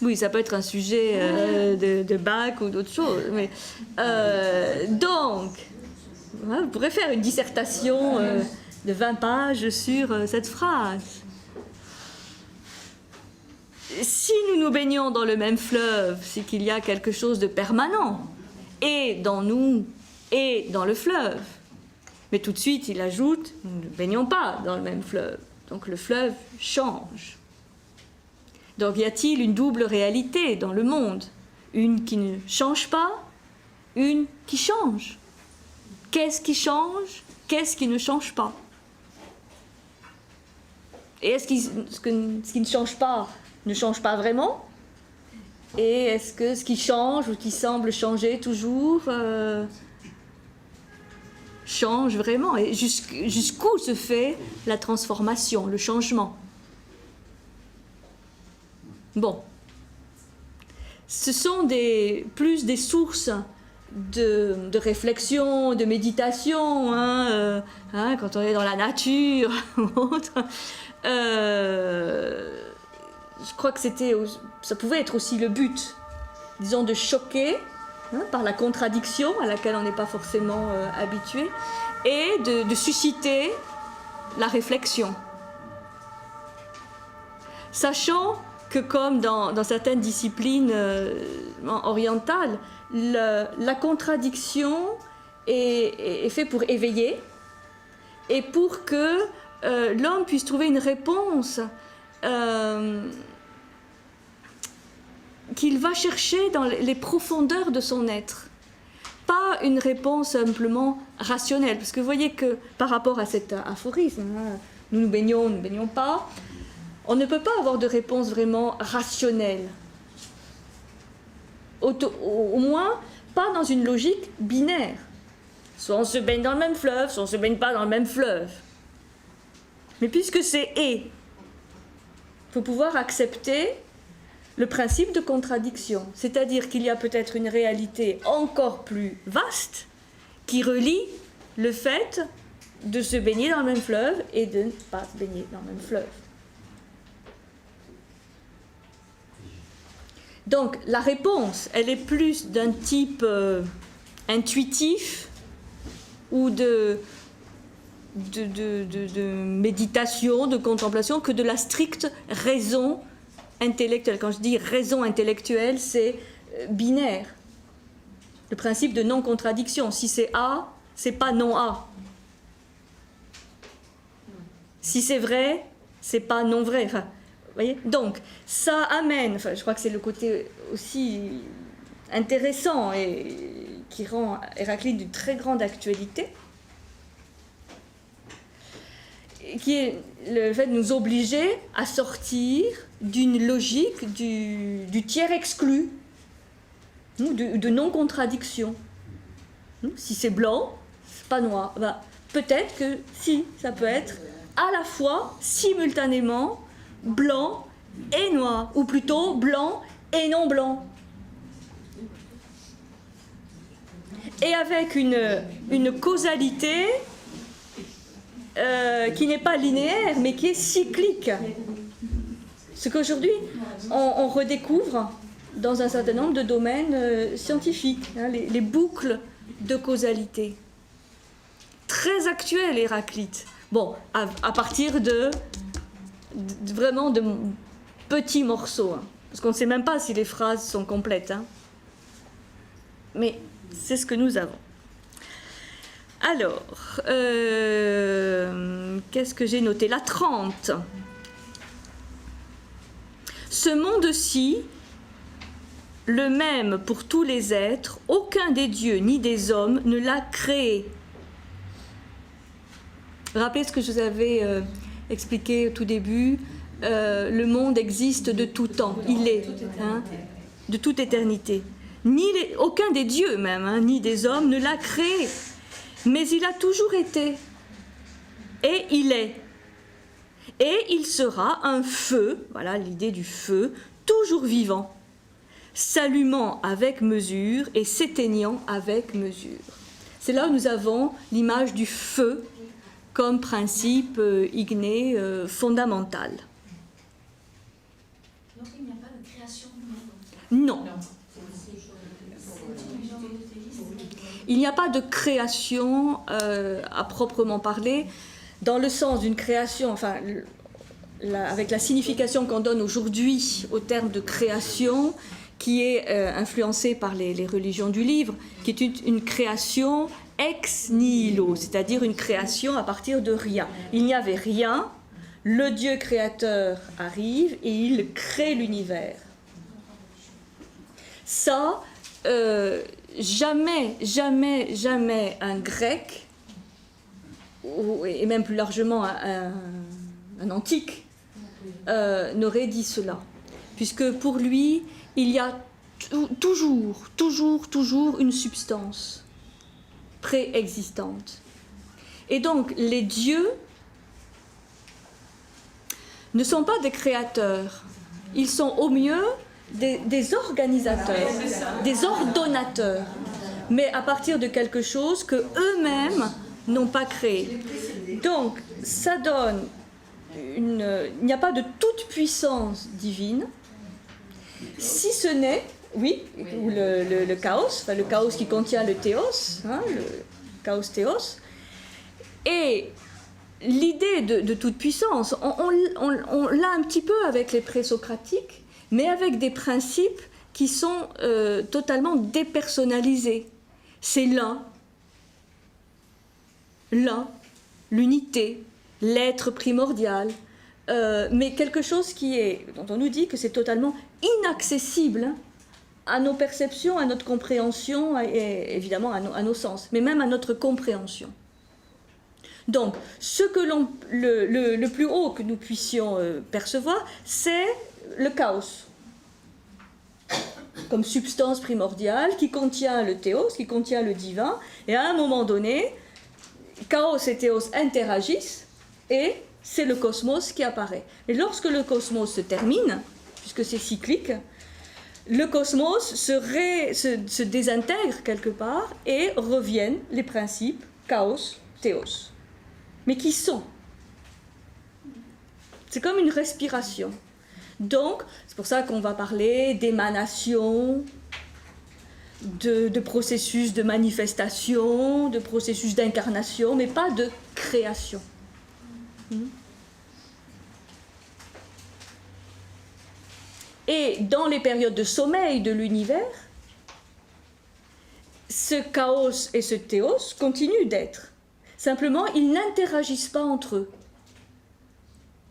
Oui, ça peut être un sujet de bac ou d'autre chose. Mais, donc, vous pourrez faire une dissertation de 20 pages sur cette phrase. Si nous nous baignons dans le même fleuve, c'est qu'il y a quelque chose de permanent, et dans nous, et dans le fleuve. Mais tout de suite, il ajoute, nous ne baignons pas dans le même fleuve. Donc le fleuve change. Donc y a-t-il une double réalité dans le monde? Une qui ne change pas, une qui change. Qu'est-ce qui change? Qu'est-ce qui ne change pas? Et est-ce que ce qui ne change pas vraiment? Et est-ce que ce qui change ou qui semble changer toujours change vraiment. Et jusqu'où se fait la transformation, le changement. Bon. Ce sont plus des sources de réflexion, de méditation, quand on est dans la nature ou autre. Je crois que ça pouvait être aussi le but, disons, de choquer par la contradiction à laquelle on n'est pas forcément habitué, et de susciter la réflexion. Sachant que comme dans certaines disciplines orientales, la contradiction est faite pour éveiller et pour que l'homme puisse trouver une réponse qu'il va chercher dans les profondeurs de son être. Pas une réponse simplement rationnelle. Parce que vous voyez que par rapport à cet aphorisme, nous baignons pas, on ne peut pas avoir de réponse vraiment rationnelle. Au moins, pas dans une logique binaire. Soit on se baigne dans le même fleuve, soit on ne se baigne pas dans le même fleuve. Mais puisque c'est « et », il faut pouvoir accepter le principe de contradiction. C'est-à-dire qu'il y a peut-être une réalité encore plus vaste qui relie le fait de se baigner dans le même fleuve et de ne pas se baigner dans le même fleuve. Donc la réponse, elle est plus d'un type intuitif ou de méditation, de contemplation, que de la stricte raison intellectuelle. Quand je dis raison intellectuelle, c'est binaire. Le principe de non-contradiction. Si c'est A, c'est pas non A. Si c'est vrai, c'est pas non vrai. Enfin, vous voyez ? Donc, ça amène, je crois que c'est le côté aussi intéressant et qui rend Héraclite d'une très grande actualité, qui est le fait de nous obliger à sortir d'une logique du tiers exclu, de non-contradiction. Si c'est blanc, c'est pas noir. Ben, peut-être que si, ça peut être à la fois, simultanément, blanc et noir, ou plutôt blanc et non blanc. Et avec une causalité qui n'est pas linéaire, mais qui est cyclique. Ce qu'aujourd'hui, on redécouvre dans un certain nombre de domaines scientifiques, les boucles de causalité. Très actuel, Héraclite. Bon, à partir vraiment de petits morceaux, parce qu'on ne sait même pas si les phrases sont complètes. Mais c'est ce que nous avons. Alors, qu'est-ce que j'ai noté ? La 30. Ce monde-ci, le même pour tous les êtres, aucun des dieux ni des hommes ne l'a créé. Rappelez ce que je vous avais expliqué au tout début. Le monde existe de tout temps. Il est, de toute éternité. Aucun des dieux même, ni des hommes ne l'a créé. Mais il a toujours été. Et il est. Et il sera un feu, voilà l'idée du feu, toujours vivant, s'allumant avec mesure et s'éteignant avec mesure. C'est là où nous avons l'image du feu comme principe igné fondamental. Donc il n'y a pas de création du monde. Non. Il n'y a pas de création à proprement parler, dans le sens d'une création, enfin, avec la signification qu'on donne aujourd'hui au terme de création, qui est influencée par les religions du livre, qui est une création ex nihilo, c'est-à-dire une création à partir de rien. Il n'y avait rien, le Dieu créateur arrive et il crée l'univers. Ça, jamais un Grec, et même plus largement un Antique, n'aurait dit cela. Puisque pour lui, il y a toujours une substance préexistante. Et donc, les dieux ne sont pas des créateurs. Ils sont au mieux des organisateurs, des ordonnateurs, mais à partir de quelque chose que eux-mêmes n'ont pas créé. Donc, ça donne il n'y a pas de toute puissance divine, si ce n'est, oui, le chaos, enfin le chaos qui contient le théos, hein, le chaos théos, et l'idée de toute puissance, on l'a un petit peu avec les présocratiques, mais avec des principes qui sont totalement dépersonnalisés. C'est l'unité, l'être primordial, mais quelque chose dont on nous dit que c'est totalement inaccessible à nos perceptions, à notre compréhension et évidemment à nos sens, mais même à notre compréhension. Donc, le plus haut que nous puissions percevoir, c'est le chaos, comme substance primordiale qui contient le théos, qui contient le divin, et à un moment donné, chaos et théos interagissent, et c'est le cosmos qui apparaît. Et lorsque le cosmos se termine, puisque c'est cyclique, le cosmos se désintègre quelque part et reviennent les principes chaos, théos. Mais qui sont? C'est comme une respiration. Donc, c'est pour ça qu'on va parler d'émanation, de processus de manifestation, de processus d'incarnation, mais pas de création. Et dans les périodes de sommeil de l'univers, ce chaos et ce théos continuent d'être. Simplement, ils n'interagissent pas entre eux.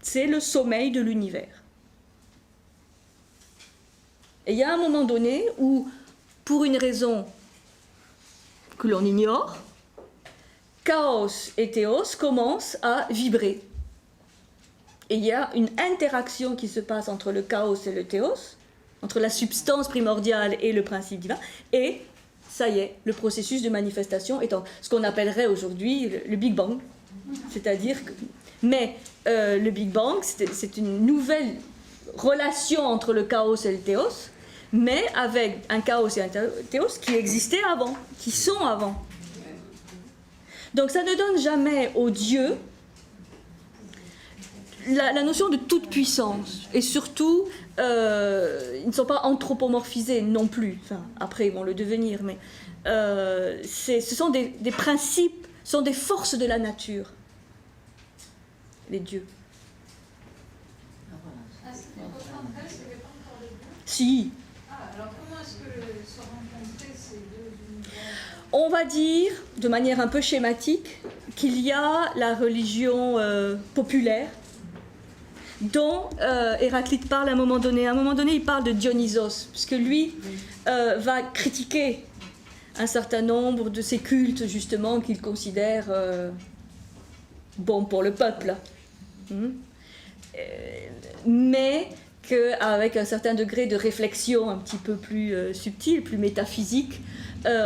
C'est le sommeil de l'univers. Et il y a un moment donné où, pour une raison que l'on ignore, chaos et théos commencent à vibrer. Et il y a une interaction qui se passe entre le chaos et le théos, entre la substance primordiale et le principe divin, et ça y est, le processus de manifestation étant ce qu'on appellerait aujourd'hui le Big Bang. C'est-à-dire que... Mais le Big Bang, c'est une nouvelle relation entre le chaos et le théos, mais avec un chaos et un théos qui existaient avant, qui sont avant. Donc ça ne donne jamais aux dieux la notion de toute puissance. Et surtout, ils ne sont pas anthropomorphisés non plus. Enfin, après, ils vont le devenir, mais ce sont des principes, ce sont des forces de la nature, les dieux. Si. Alors comment est-ce que se rencontraient ces deux univers? On va dire, de manière un peu schématique, qu'il y a la religion populaire, dont Héraclite parle à un moment donné. À un moment donné, il parle de Dionysos, puisque lui va critiquer un certain nombre de ces cultes, justement, qu'il considère bons pour le peuple. Mais qu'avec un certain degré de réflexion un petit peu plus subtil, plus métaphysique,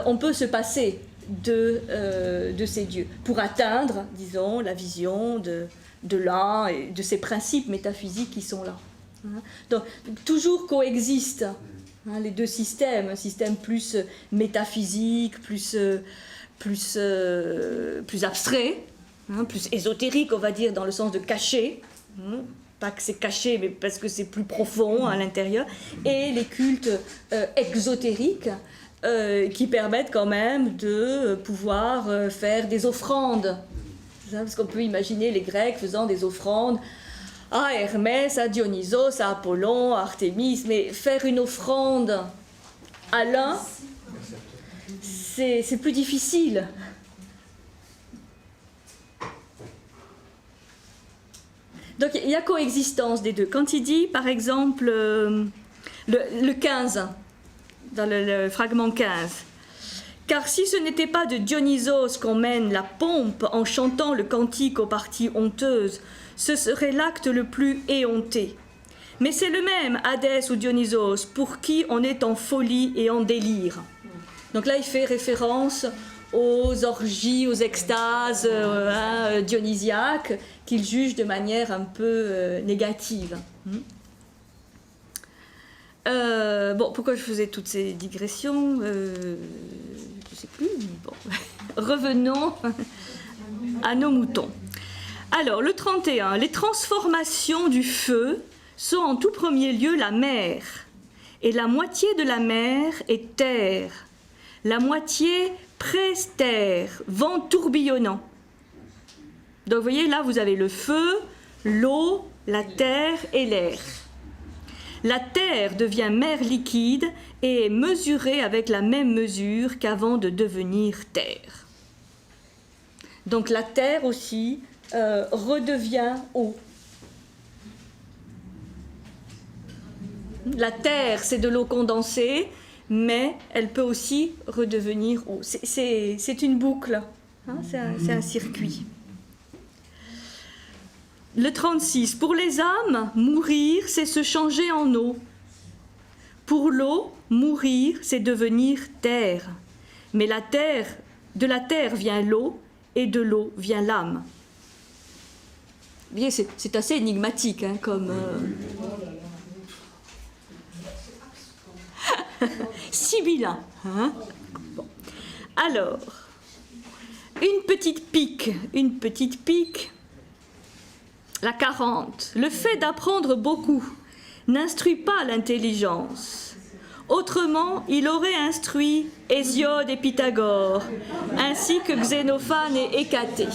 on peut se passer de ces dieux pour atteindre, disons, la vision de l'un et de ces principes métaphysiques qui sont là. Donc, toujours coexistent les deux systèmes, un système plus métaphysique, plus abstrait, plus ésotérique, on va dire, dans le sens de caché. Pas que c'est caché, mais parce que c'est plus profond à l'intérieur, et les cultes exotériques qui permettent quand même de pouvoir faire des offrandes. Parce qu'on peut imaginer les Grecs faisant des offrandes à Hermès, à Dionysos, à Apollon, à Artémis, mais faire une offrande à l'un, c'est plus difficile. Donc il y a coexistence des deux. Quand il dit, par exemple, le 15, dans le fragment 15, « Car si ce n'était pas de Dionysos qu'on mène la pompe en chantant le cantique aux parties honteuses, ce serait l'acte le plus éhonté. Mais c'est le même, Hadès ou Dionysos, pour qui on est en folie et en délire. » Donc là, il fait référence aux orgies, aux extases dionysiaques qu'il juge de manière un peu négative. Bon, pourquoi je faisais toutes ces digressions je ne sais plus. Bon. Revenons à nos moutons. Alors, le 31. Les transformations du feu sont en tout premier lieu la mer. Et la moitié de la mer est terre. La moitié presse-terre, vent tourbillonnant. Donc, vous voyez, là, vous avez le feu, l'eau, la terre et l'air. La terre devient mer liquide et est mesurée avec la même mesure qu'avant de devenir terre. Donc la terre aussi redevient eau. La terre, c'est de l'eau condensée, mais elle peut aussi redevenir eau. C'est une boucle, hein, c'est un circuit. Le 36. Pour les âmes, mourir, c'est se changer en eau. Pour l'eau, mourir, c'est devenir terre. Mais de la terre vient l'eau, et de l'eau vient l'âme. Vous voyez, c'est assez énigmatique, hein, comme... sibyllin. Hein? Bon. Alors, une petite pique. La 40. Le fait d'apprendre beaucoup n'instruit pas l'intelligence. Autrement, il aurait instruit Hésiode et Pythagore, ainsi que Xénophane et Hécatée.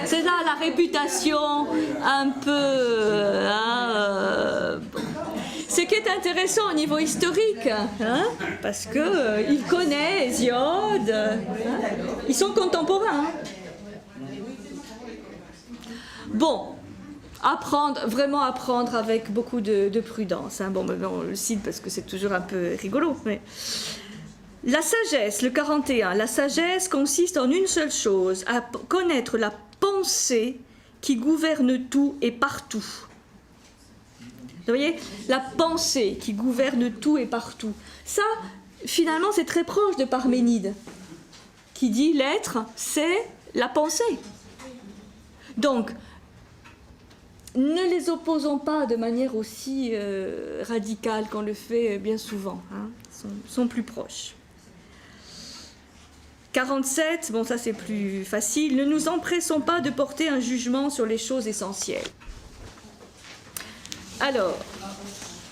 C'est là la réputation un peu... Ce qui est intéressant au niveau historique, hein, parce qu'il connaît Hésiode, hein, ils sont contemporains. Bon, vraiment apprendre avec beaucoup de prudence. Hein. Bon, on le cite parce que c'est toujours un peu rigolo. Mais... La sagesse, le 41. La sagesse consiste en une seule chose, à connaître la pensée qui gouverne tout et partout. Vous voyez, la pensée qui gouverne tout et partout. Ça, finalement, c'est très proche de Parménide, qui dit l'être, c'est la pensée. Donc, ne les opposons pas de manière aussi radicale qu'on le fait bien souvent. Hein. Ils sont plus proches. 47, bon ça c'est plus facile. Ne nous empressons pas de porter un jugement sur les choses essentielles. Alors,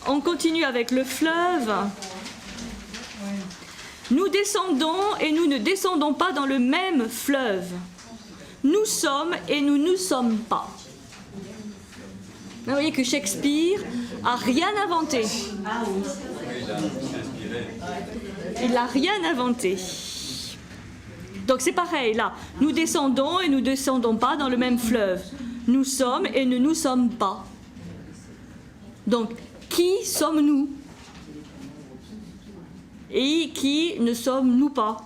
on continue avec le fleuve. Nous descendons et nous ne descendons pas dans le même fleuve. Nous sommes et nous ne sommes pas. Vous voyez que Shakespeare n'a rien inventé. Il n'a rien inventé. Donc c'est pareil là. Nous descendons et nous ne descendons pas dans le même fleuve. Nous sommes et ne nous sommes pas. Donc, qui sommes-nous? Et qui ne sommes-nous pas?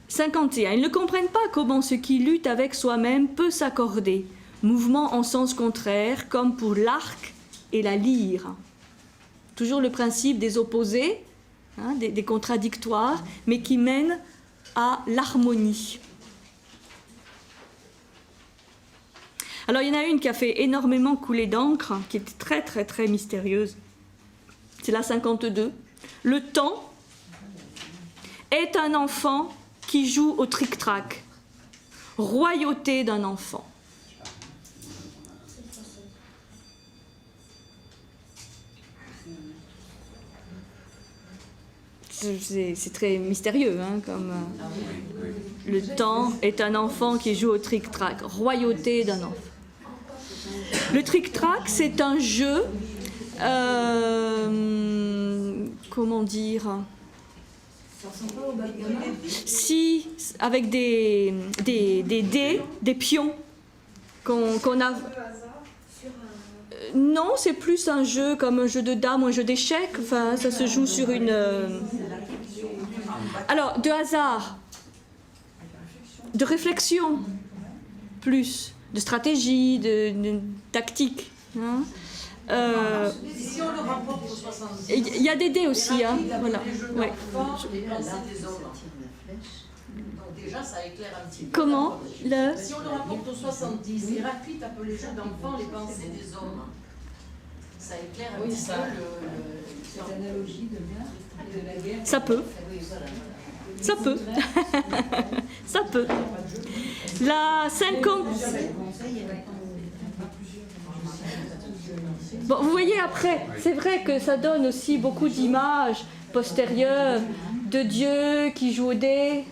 51. Ils ne comprennent pas comment ce qui lutte avec soi-même peut s'accorder. Mouvement en sens contraire, comme pour l'arc et la lyre. Toujours le principe des opposés, hein, des contradictoires, mais qui mènent à l'harmonie. Alors, il y en a une qui a fait énormément couler d'encre, qui est très, très, très mystérieuse. C'est la 52. Le temps est un enfant qui joue au tric-trac. Royauté d'un enfant. C'est très mystérieux, hein, comme le temps est un enfant qui joue au tric-trac. Royauté d'un enfant. Le tric-trac, c'est un jeu, comment dire, si avec des dés, des pions qu'on a. Non, c'est plus un jeu comme un jeu de dames ou un jeu d'échecs. Enfin, ça se joue sur une. Alors, de hasard, de réflexion, plus de stratégie, de tactique. Hein. Si on le rapporte au 70, il y a des dés aussi, hein, voilà. Ouais. les pensées des hommes. Donc déjà, ça éclaire un petit peu. Comment le... Si on le rapporte au 70, Héraclite appelle les jeux d'enfants les pensées des hommes. Ça éclaire un petit peu Cette analogie de la guerre. Ça peut. Ça peut. Ça peut. La 50... Bon, vous voyez après, c'est vrai que ça donne aussi beaucoup d'images postérieures de Dieu qui joue au dé.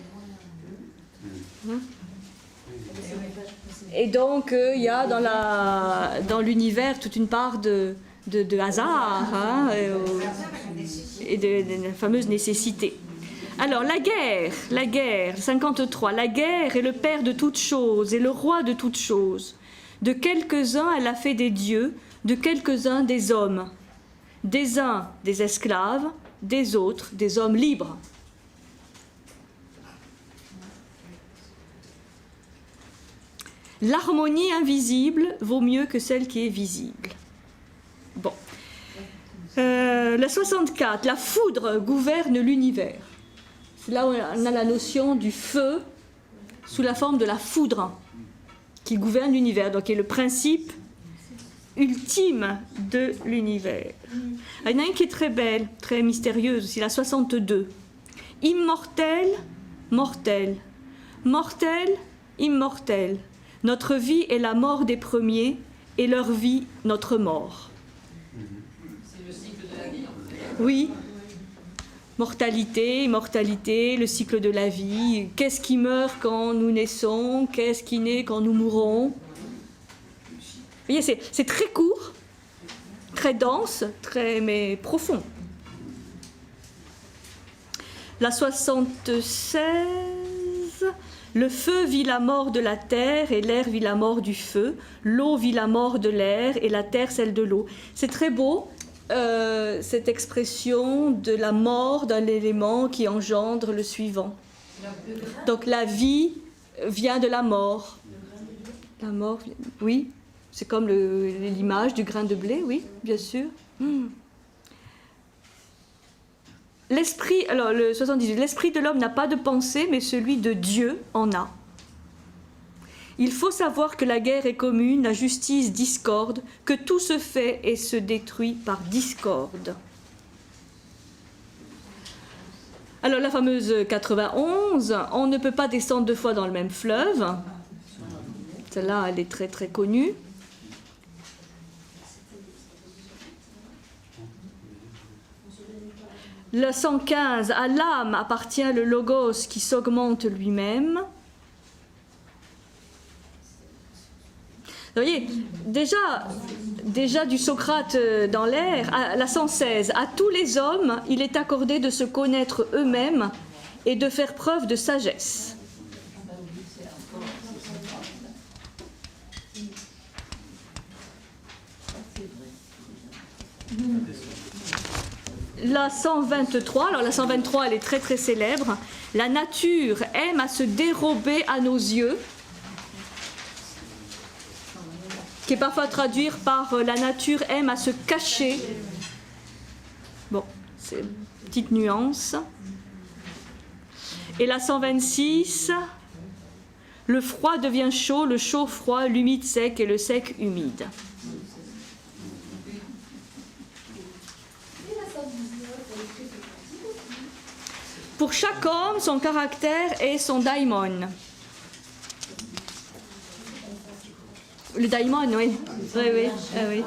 Et donc, il y a dans l'univers toute une part de hasard, hein, et de la fameuse nécessité. Alors, la guerre, 53. La guerre est le père de toutes choses et le roi de toutes choses. De quelques-uns, elle a fait des dieux, de quelques-uns, des hommes. Des uns, des esclaves, des autres, des hommes libres. L'harmonie invisible vaut mieux que celle qui est visible. Bon. La 64. La foudre gouverne l'univers. C'est là où on a la notion du feu sous la forme de la foudre qui gouverne l'univers, donc qui est le principe ultime de l'univers. Il y en a une qui est très belle, très mystérieuse aussi, la 62. Immortel, mortel. Mortel, immortel. Notre vie est la mort des premiers et leur vie, notre mort. C'est le cycle de la vie. Oui. Mortalité, immortalité, le cycle de la vie. Qu'est-ce qui meurt quand nous naissons? Qu'est-ce qui naît quand nous mourons? Vous voyez, c'est très court, très dense, mais profond. La 76, le feu vit la mort de la terre et l'air vit la mort du feu, l'eau vit la mort de l'air et la terre celle de l'eau. C'est très beau, cette expression de la mort d'un élément qui engendre le suivant. Donc la vie vient de la mort. La mort, oui. C'est comme l'image du grain de blé, oui, bien sûr. L'esprit, alors le 78, l'esprit de l'homme n'a pas de pensée, mais celui de Dieu en a. Il faut savoir que la guerre est commune, la justice discorde, que tout se fait et se détruit par discorde. Alors la fameuse 91, on ne peut pas descendre deux fois dans le même fleuve. Celle-là, elle est très très connue. Le 115, à l'âme appartient le logos qui s'augmente lui-même. Vous voyez, déjà du Socrate dans l'air, la 116, à tous les hommes, il est accordé de se connaître eux-mêmes et de faire preuve de sagesse. La 123, alors la 123 elle est très très célèbre. La nature aime à se dérober à nos yeux, qui est parfois traduit par la nature aime à se cacher. Bon, c'est une petite nuance. Et la 126, le froid devient chaud, le chaud froid, l'humide sec et le sec humide. Pour chaque homme, son caractère et son daimon. Le daimon, oui. Oui.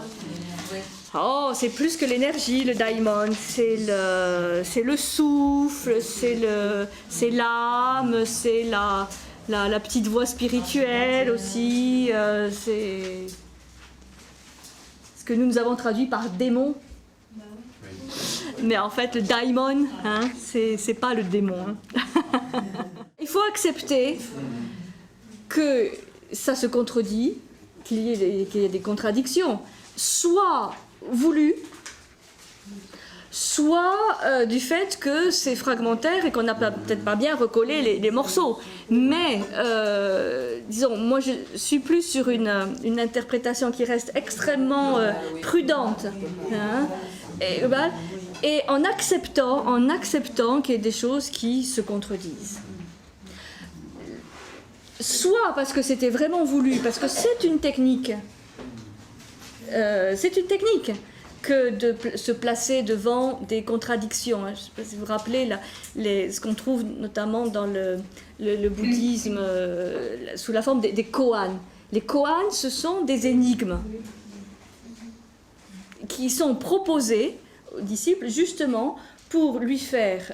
Oh, c'est plus que l'énergie, le daimon. C'est le souffle, c'est l'âme, c'est la petite voix spirituelle aussi. C'est ce que nous avons traduit par démon. Mais en fait, le daimon, hein, c'est pas le démon. Hein. Il faut accepter que ça se contredit, qu'il y ait des contradictions, soit voulues, soit du fait que c'est fragmentaire et qu'on n'a peut-être pas bien recollé les morceaux. Mais, disons, moi je suis plus sur une interprétation qui reste extrêmement prudente. Hein, et en acceptant qu'il y ait des choses qui se contredisent. Soit parce que c'était vraiment voulu, parce que c'est une technique. Que de se placer devant des contradictions. Je ne sais pas si vous vous rappelez ce qu'on trouve notamment dans le bouddhisme sous la forme des koans. Les koans, ce sont des énigmes qui sont proposées aux disciples justement pour lui faire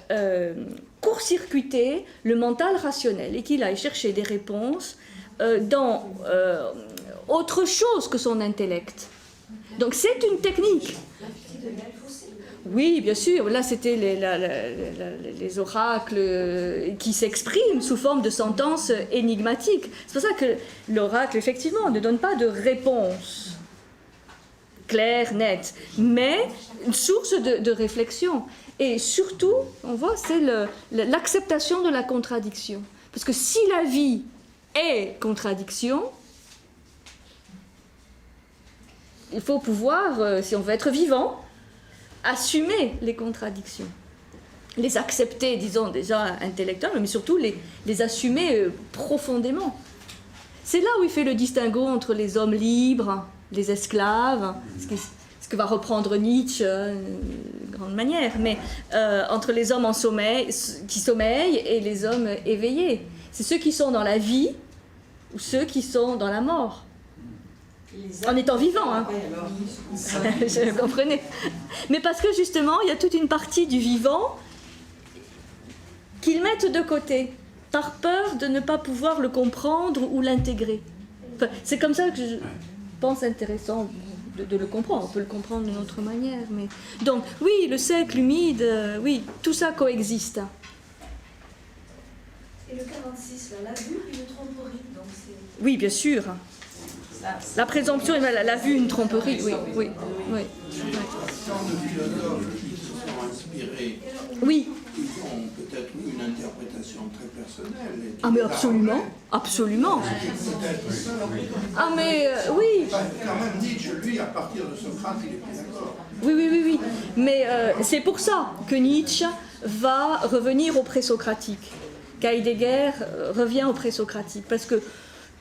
court-circuiter le mental rationnel et qu'il aille chercher des réponses dans autre chose que son intellect. Donc c'est une technique. Oui, bien sûr. Là, c'était les oracles qui s'expriment sous forme de sentences énigmatiques. C'est pour ça que l'oracle, effectivement, ne donne pas de réponse claire, nette, mais une source de réflexion. Et surtout, on voit, c'est l'acceptation de la contradiction. Parce que si la vie est contradiction, il faut pouvoir, si on veut être vivant, assumer les contradictions. Les accepter, disons, déjà intellectuellement, mais surtout les assumer profondément. C'est là où il fait le distinguo entre les hommes libres, les esclaves, ce que va reprendre Nietzsche de grande manière, mais entre les hommes qui sommeillent et les hommes éveillés. C'est ceux qui sont dans la vie ou ceux qui sont dans la mort. En étant vivant, hein. Je comprenais. Mais parce que justement, il y a toute une partie du vivant qu'ils mettent de côté, par peur de ne pas pouvoir le comprendre ou l'intégrer. Enfin, c'est comme ça que je pense intéressant de le comprendre. On peut le comprendre d'une autre manière. Mais... Donc, oui, le cercle humide, oui, tout ça coexiste. Et le 46, là, la vue et le tromperie, donc c'est... Oui, bien sûr. La présomption, la vue, une tromperie, oui. Tant de philosophes qui se sont inspirés, oui. Ils ont peut-être une interprétation très personnelle. Ah mais absolument. Ah mais oui. Quand même Nietzsche, lui, à partir de Socrate, il est plus d'accord. Oui. Mais c'est pour ça que Nietzsche va revenir au présocratique. Heidegger revient au présocratique. Parce que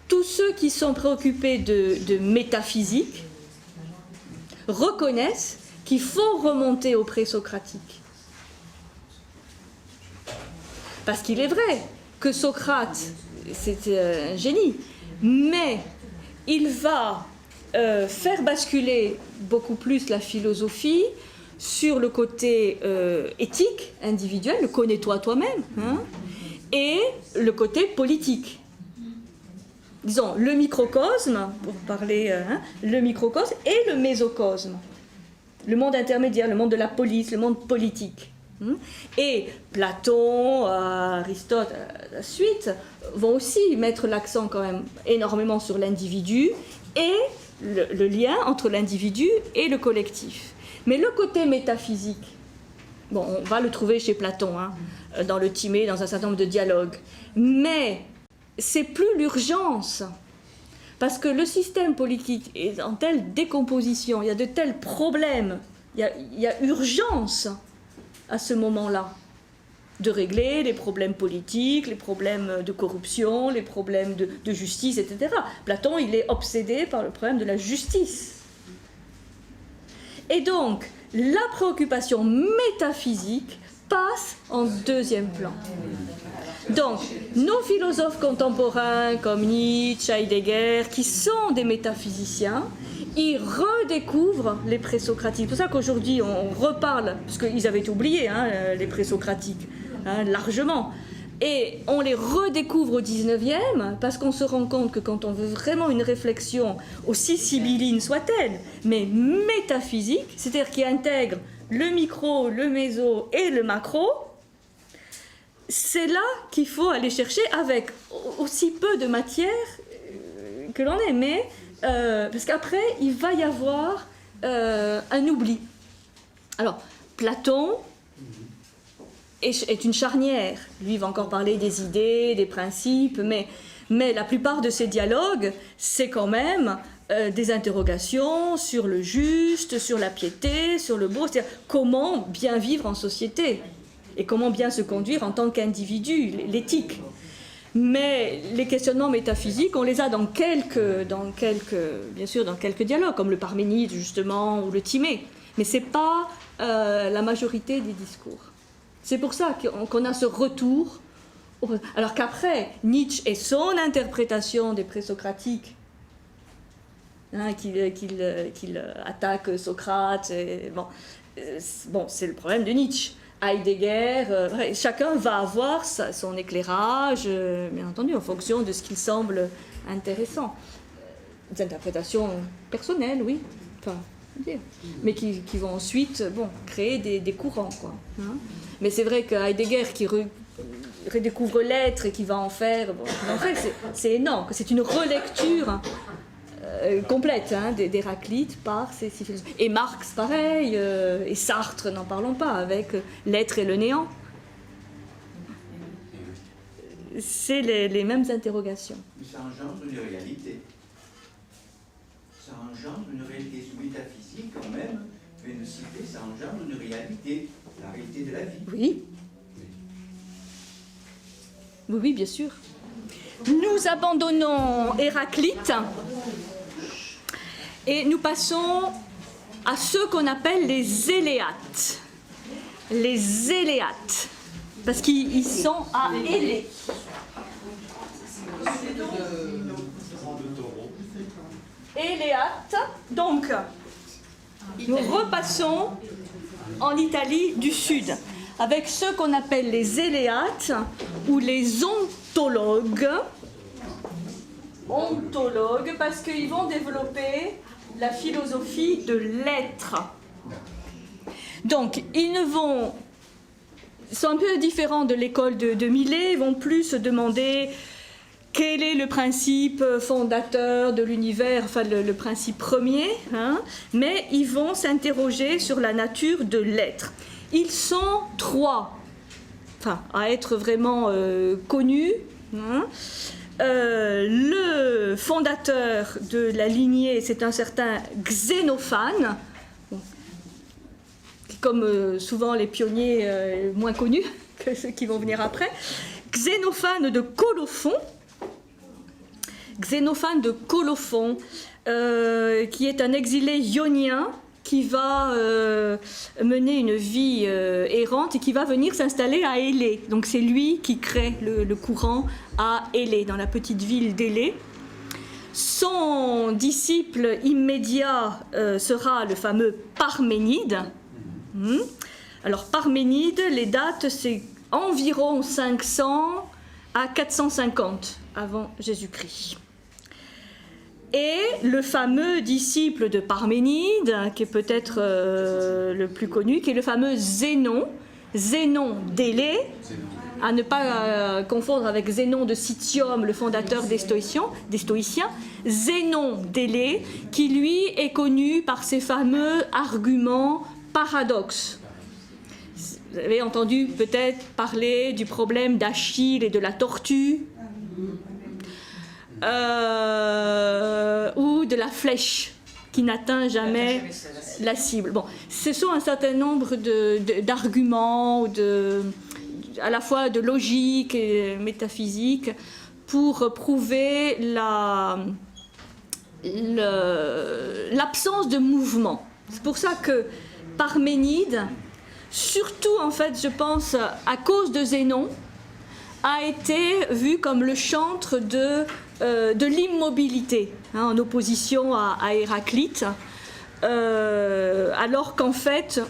tous ceux qui sont préoccupés de métaphysique reconnaissent qu'il faut remonter au présocratique. Parce qu'il est vrai que Socrate, c'était un génie, mais il va faire basculer beaucoup plus la philosophie sur le côté éthique, individuel, le connais-toi toi-même, hein, et le côté politique. Disons, le microcosme, pour parler, le microcosme et le mésocosme. Le monde intermédiaire, le monde de la police, le monde politique. Et Platon, Aristote, la suite, vont aussi mettre l'accent quand même énormément sur l'individu et le lien entre l'individu et le collectif. Mais le côté métaphysique, bon, on va le trouver chez Platon, dans le Timée, dans un certain nombre de dialogues. Mais c'est plus l'urgence, parce que le système politique est en telle décomposition, il y a de tels problèmes, il y a urgence à ce moment-là, de régler les problèmes politiques, les problèmes de corruption, les problèmes de justice, etc. Platon, il est obsédé par le problème de la justice. Et donc, la préoccupation métaphysique passe en deuxième plan. Donc, nos philosophes contemporains comme Nietzsche, Heidegger, qui sont des métaphysiciens, ils redécouvrent les présocratiques. C'est pour ça qu'aujourd'hui, on reparle, parce qu'ils avaient oublié les présocratiques, largement. Et on les redécouvre au 19e, parce qu'on se rend compte que quand on veut vraiment une réflexion, aussi sibylline soit-elle, mais métaphysique, c'est-à-dire qui intègre le micro, le méso et le macro, c'est là qu'il faut aller chercher avec aussi peu de matière que l'on est, mais parce qu'après, il va y avoir un oubli. Alors, Platon est une charnière. Lui va encore parler des idées, des principes, mais la plupart de ses dialogues, c'est quand même des interrogations sur le juste, sur la piété, sur le beau, c'est-à-dire comment bien vivre en société et comment bien se conduire en tant qu'individu, l'éthique. Mais les questionnements métaphysiques, on les a dans quelques dialogues, comme le Parménide justement ou le Timée. Mais ce n'est pas la majorité des discours. C'est pour ça qu'on a ce retour. Alors qu'après, Nietzsche et son interprétation des présocratiques, qu'il attaque Socrate, c'est le problème de Nietzsche. Heidegger, chacun va avoir son éclairage, bien entendu, en fonction de ce qu'il semble intéressant. Des interprétations personnelles, oui, enfin, mais qui vont ensuite créer des courants, quoi. Mais c'est vrai que Heidegger qui redécouvre l'être et qui va en faire, c'est énorme, c'est une relecture complète d'Héraclite par ces philosophes. Et Marx, pareil, et Sartre, n'en parlons pas, avec l'être et le néant. C'est les mêmes interrogations. Mais ça engendre une réalité. Ça engendre une réalité métaphysique quand même, mais de citer, ça engendre une réalité, la réalité de la vie. Oui. Oui, bien sûr. Nous abandonnons Héraclite et nous passons à ceux qu'on appelle les Éléates. Les Éléates, parce qu'ils sont à Élé. Éléates, donc, nous repassons en Italie du Sud, avec ceux qu'on appelle les Éléates ou les ontologues. Ontologues, parce qu'ils vont développer la philosophie de l'être. Donc, ils sont un peu différents de l'école de Millet, ils vont plus se demander quel est le principe fondateur de l'univers, enfin le principe premier, mais ils vont s'interroger sur la nature de l'être. Ils sont trois, à être vraiment connus. Le fondateur de la lignée, c'est un certain Xénophane, comme souvent les pionniers moins connus que ceux qui vont venir après. Xénophane de Colophon. Xénophane de Colophon, qui est un exilé ionien qui va mener une vie errante et qui va venir s'installer à Élé. Donc c'est lui qui crée le courant à Élé, dans la petite ville d'Élé. Son disciple immédiat sera le fameux Parménide. Alors Parménide, les dates, c'est environ 500 à 450 avant Jésus-Christ. Et le fameux disciple de Parménide, qui est peut-être le plus connu, qui est le fameux Zénon d'Élé, à ne pas confondre avec Zénon de Citium, le fondateur des Stoïciens, Zénon d'Élé, qui lui est connu par ses fameux arguments paradoxes. Vous avez entendu peut-être parler du problème d'Achille et de la tortue, ou de la flèche qui n'atteint jamais la cible. Bon, ce sont un certain nombre d'arguments, à la fois de logique et métaphysique, pour prouver l'absence de mouvement. C'est pour ça que Parménide, surtout en fait, je pense, à cause de Zénon, a été vu comme le chantre de l'immobilité, en opposition à Héraclite, alors qu'en fait,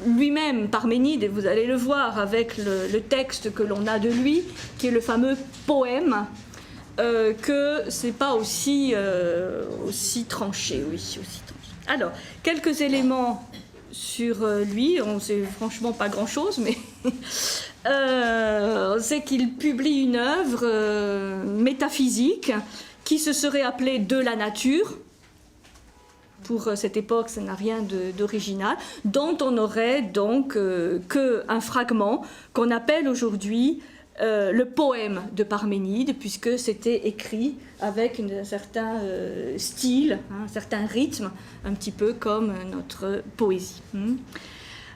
lui-même, Parménide, et vous allez le voir avec le texte que l'on a de lui, qui est le fameux poème, que c'est pas aussi tranché, oui, aussi tranché. Alors, quelques éléments sur lui, on ne sait franchement pas grand-chose, mais on sait qu'il publie une œuvre métaphysique qui se serait appelée De la nature. pour cette époque, ça n'a rien d'original, dont on aurait donc qu'un fragment qu'on appelle aujourd'hui le poème de Parménide, puisque c'était écrit avec un certain style, un certain rythme, un petit peu comme notre poésie.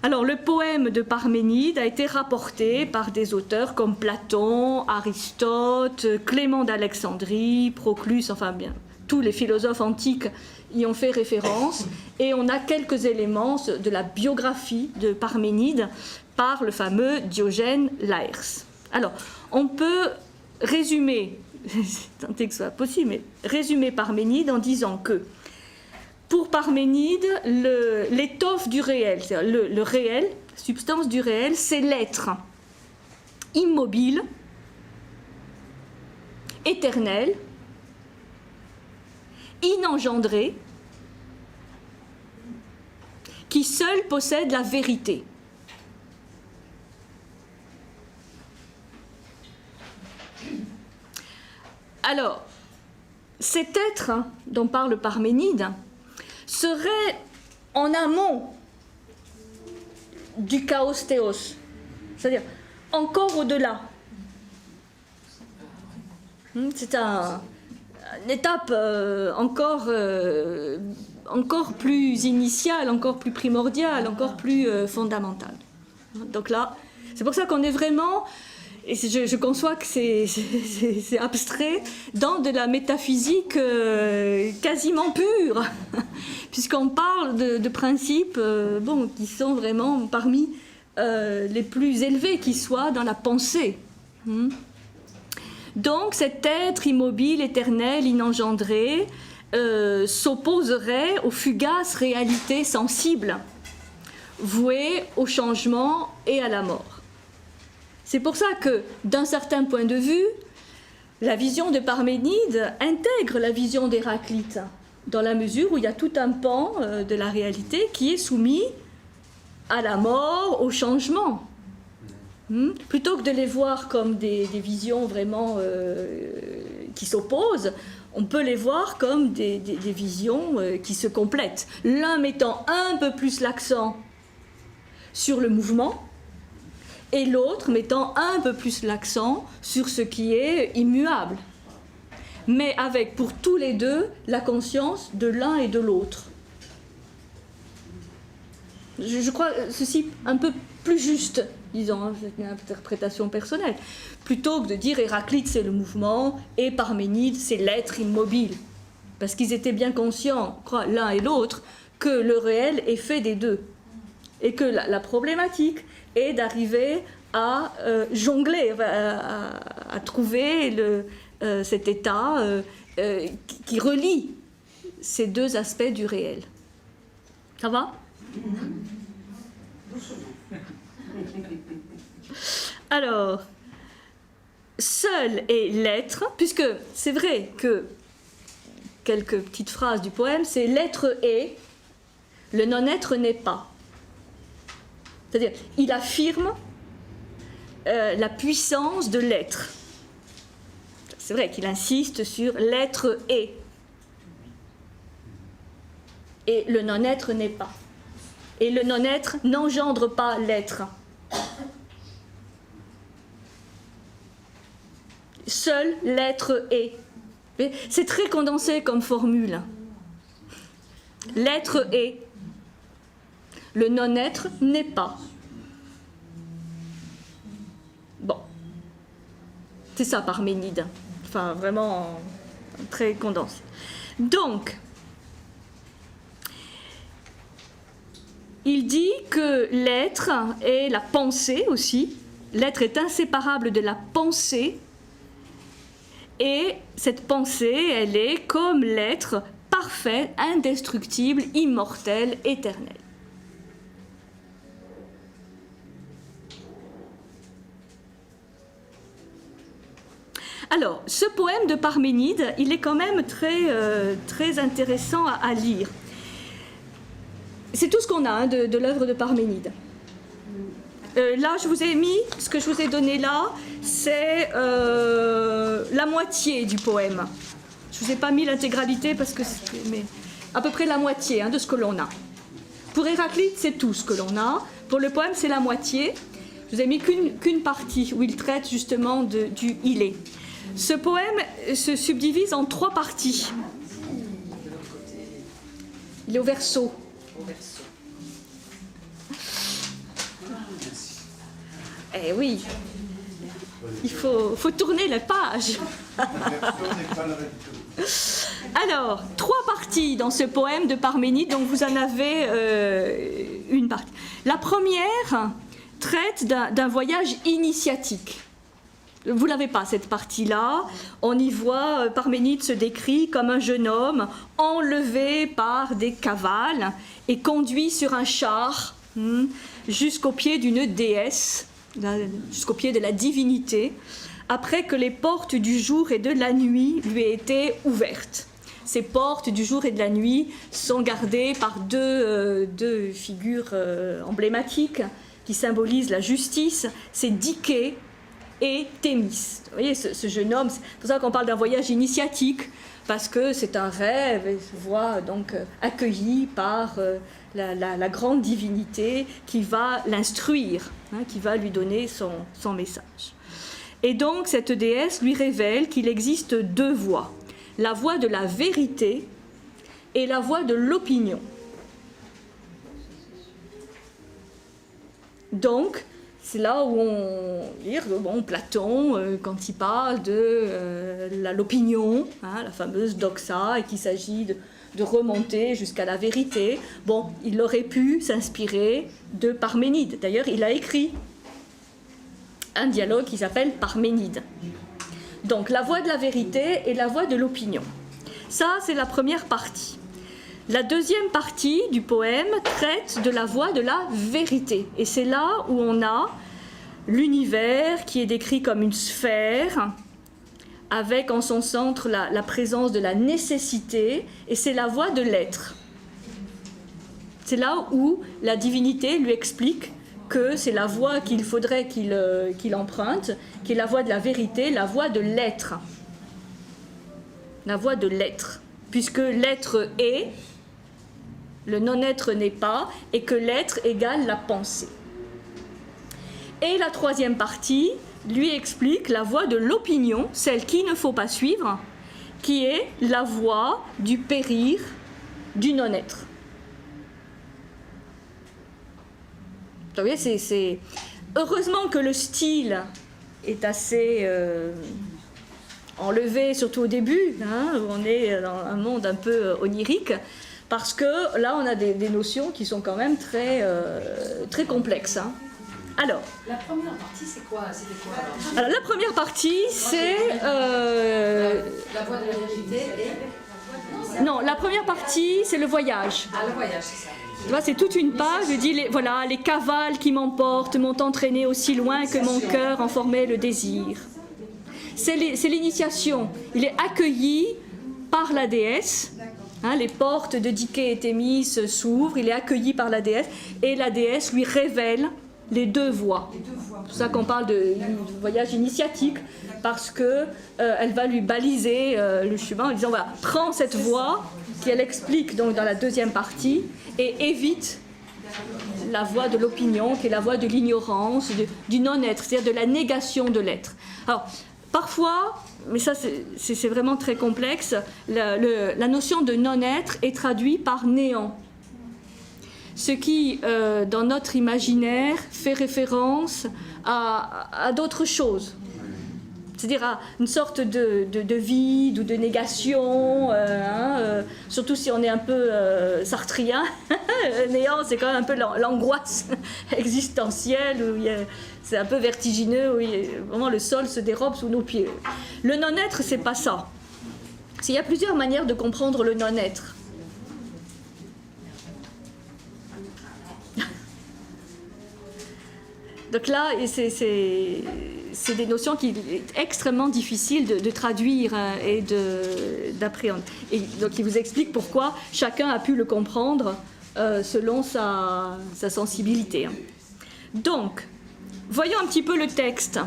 Alors, le poème de Parménide a été rapporté par des auteurs comme Platon, Aristote, Clément d'Alexandrie, Proclus, enfin bien, tous les philosophes antiques y ont fait référence, et on a quelques éléments de la biographie de Parménide par le fameux Diogène Laërce. Alors, on peut résumer, tant que ce soit possible, mais résumer Parménide en disant que pour Parménide, l'étoffe du réel, c'est-à-dire le réel, la substance du réel, c'est l'être immobile, éternel, inengendré, qui seul possède la vérité. Alors, cet être dont parle Parménide serait en amont du chaos théos, c'est-à-dire encore au-delà. C'est une étape encore plus initiale, encore plus primordiale, encore plus fondamentale. Donc là, c'est pour ça qu'on est vraiment, et je conçois que c'est abstrait, dans de la métaphysique quasiment pure, puisqu'on parle de principes qui sont vraiment parmi les plus élevés qui soient dans la pensée. Donc cet être immobile, éternel, inengendré, s'opposerait aux fugaces réalités sensibles, vouées au changement et à la mort. C'est pour ça que, d'un certain point de vue, la vision de Parménide intègre la vision d'Héraclite, dans la mesure où il y a tout un pan de la réalité qui est soumis à la mort, au changement. Plutôt que de les voir comme des visions vraiment qui s'opposent, on peut les voir comme des visions qui se complètent. L'un mettant un peu plus l'accent sur le mouvement, et l'autre mettant un peu plus l'accent sur ce qui est immuable, mais avec pour tous les deux la conscience de l'un et de l'autre. Je crois ceci un peu plus juste, disons, c'est une interprétation personnelle, plutôt que de dire Héraclite c'est le mouvement et Parménide c'est l'être immobile, parce qu'ils étaient bien conscients, l'un et l'autre, que le réel est fait des deux, et que la problématique est d'arriver à jongler, à trouver cet état qui relie ces deux aspects du réel. Ça va ? Alors, seul est l'être, puisque c'est vrai que quelques petites phrases du poème, c'est l'être est, le non-être n'est pas. C'est-à-dire, il affirme la puissance de l'être. C'est vrai qu'il insiste sur l'être est. Et le non-être n'est pas. Et le non-être n'engendre pas l'être. Seul l'être est. C'est très condensé comme formule. L'être est. Le non-être n'est pas. Bon. C'est ça Parménide. Enfin, vraiment très condensé. Donc, il dit que l'être est la pensée aussi. L'être est inséparable de la pensée. Et cette pensée, elle est comme l'être parfait, indestructible, immortel, éternel. Alors, ce poème de Parménide, il est quand même très intéressant à lire. C'est tout ce qu'on a de l'œuvre de Parménide. Là, je vous ai mis, ce que je vous ai donné là, c'est la moitié du poème. Je ne vous ai pas mis l'intégralité parce que à peu près la moitié de ce que l'on a. Pour Héraclite, c'est tout ce que l'on a. Pour le poème, c'est la moitié. Je vous ai mis qu'une partie où il traite justement du il est. Ce poème se subdivise en 3 parties. Il est au verso. Eh oui, il faut tourner les pages. Alors, 3 parties dans ce poème de Parménide, donc vous en avez une partie. La première traite d'un voyage initiatique. Vous l'avez pas, cette partie-là. On y voit Parménide se décrit comme un jeune homme enlevé par des cavales et conduit sur un char jusqu'au pied d'une déesse, jusqu'au pied de la divinité, après que les portes du jour et de la nuit lui aient été ouvertes. Ces portes du jour et de la nuit sont gardées par deux figures emblématiques qui symbolisent la justice, c'est Dikée et Thémis. Vous voyez, ce jeune homme, c'est pour ça qu'on parle d'un voyage initiatique, parce que c'est un rêve, et se voit donc accueilli par la grande divinité qui va l'instruire, qui va lui donner son message. Et donc cette déesse lui révèle qu'il existe 2 voies, la voie de la vérité et la voie de l'opinion. Donc, c'est là où Platon, quand il parle de l'opinion, la fameuse doxa, et qu'il s'agit de remonter jusqu'à la vérité, il aurait pu s'inspirer de Parménide. D'ailleurs, il a écrit un dialogue qui s'appelle Parménide. Donc, la voie de la vérité et la voie de l'opinion. Ça, c'est la première partie. La deuxième partie du poème traite de la voie de la vérité. Et c'est là où on a l'univers qui est décrit comme une sphère, avec en son centre la présence de la nécessité, et c'est la voie de l'être. C'est là où la divinité lui explique que c'est la voie qu'il faudrait qu'il emprunte, qui est la voie de la vérité, la voie de l'être. La voie de l'être. Puisque l'être est, le non-être n'est pas, et que l'être égale la pensée. Et la troisième partie lui explique la voie de l'opinion, celle qu'il ne faut pas suivre, qui est la voie du périr, du non-être. Vous voyez, c'est... Heureusement que le style est assez enlevé, surtout au début, où on est dans un monde un peu onirique, parce que là, on a des notions qui sont quand même très complexes. Alors, la première partie, c'est quoi? C'était quoi alors, la première partie, c'est... La voie de la vérité et... Non, la première partie, c'est le voyage. Ah, le voyage, c'est ça. Tu vois, c'est toute une page, je dis, les cavales qui m'emportent m'ont entraîné aussi loin que mon cœur en formait le désir. C'est l'initiation. Il est accueilli par la déesse. Les portes de Dikée et Thémis s'ouvrent, il est accueilli par la déesse, et la déesse lui révèle les 2 voies. C'est pour ça qu'on parle de voyage initiatique, parce qu'elle va lui baliser le chemin en disant, voilà, prends cette voie, qu'elle explique donc dans la deuxième partie, et évite la voie de l'opinion, qui est la voie de l'ignorance, du non-être, c'est-à-dire de la négation de l'être. Alors, parfois, mais ça c'est vraiment très complexe, la notion de non-être est traduite par néant. Ce qui, dans notre imaginaire, fait référence à d'autres choses. C'est-à-dire à une sorte de vide ou de négation, surtout si on est un peu sartrien. Néant, c'est quand même un peu l'angoisse existentielle, où c'est un peu vertigineux, où vraiment le sol se dérobe sous nos pieds. Le non-être, c'est pas ça. Il y a plusieurs manières de comprendre le non-être. Donc là, c'est des notions qui est extrêmement difficile de traduire et d'appréhender. Et donc il vous explique pourquoi chacun a pu le comprendre selon sa sensibilité. Donc, voyons un petit peu le texte.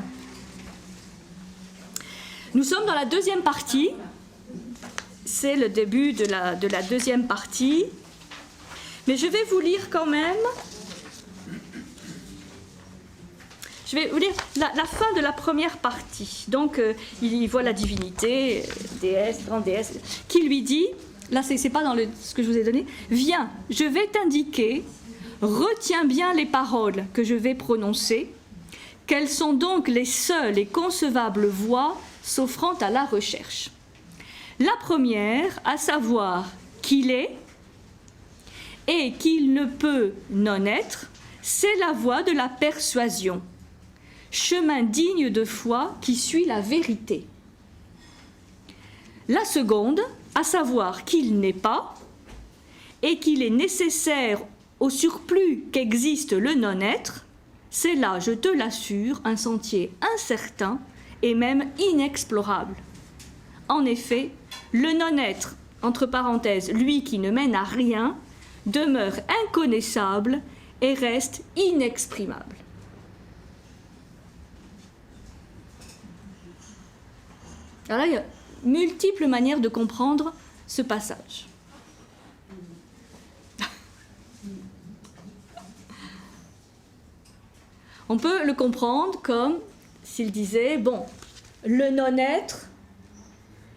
Nous sommes dans la deuxième partie. c'est le début de la deuxième partie. Mais je vais vous lire quand même. Je vais vous lire la fin de la première partie. Donc, il voit la divinité, déesse, grande déesse, qui lui dit, là, c'est pas dans ce que je vous ai donné, « Viens, je vais t'indiquer, retiens bien les paroles que je vais prononcer. Quelles sont donc les seules et concevables voies s'offrant à la recherche ? La première, à savoir qu'il est et qu'il ne peut non être, c'est la voie de la persuasion, chemin digne de foi qui suit la vérité. La seconde, à savoir qu'il n'est pas et qu'il est nécessaire au surplus qu'existe le non-être, c'est là, je te l'assure, un sentier incertain et même inexplorable. En effet, le non-être, entre parenthèses, lui qui ne mène à rien, demeure inconnaissable et reste inexprimable. Alors là, il y a multiples manières de comprendre ce passage. On peut le comprendre comme s'il disait, bon, le non-être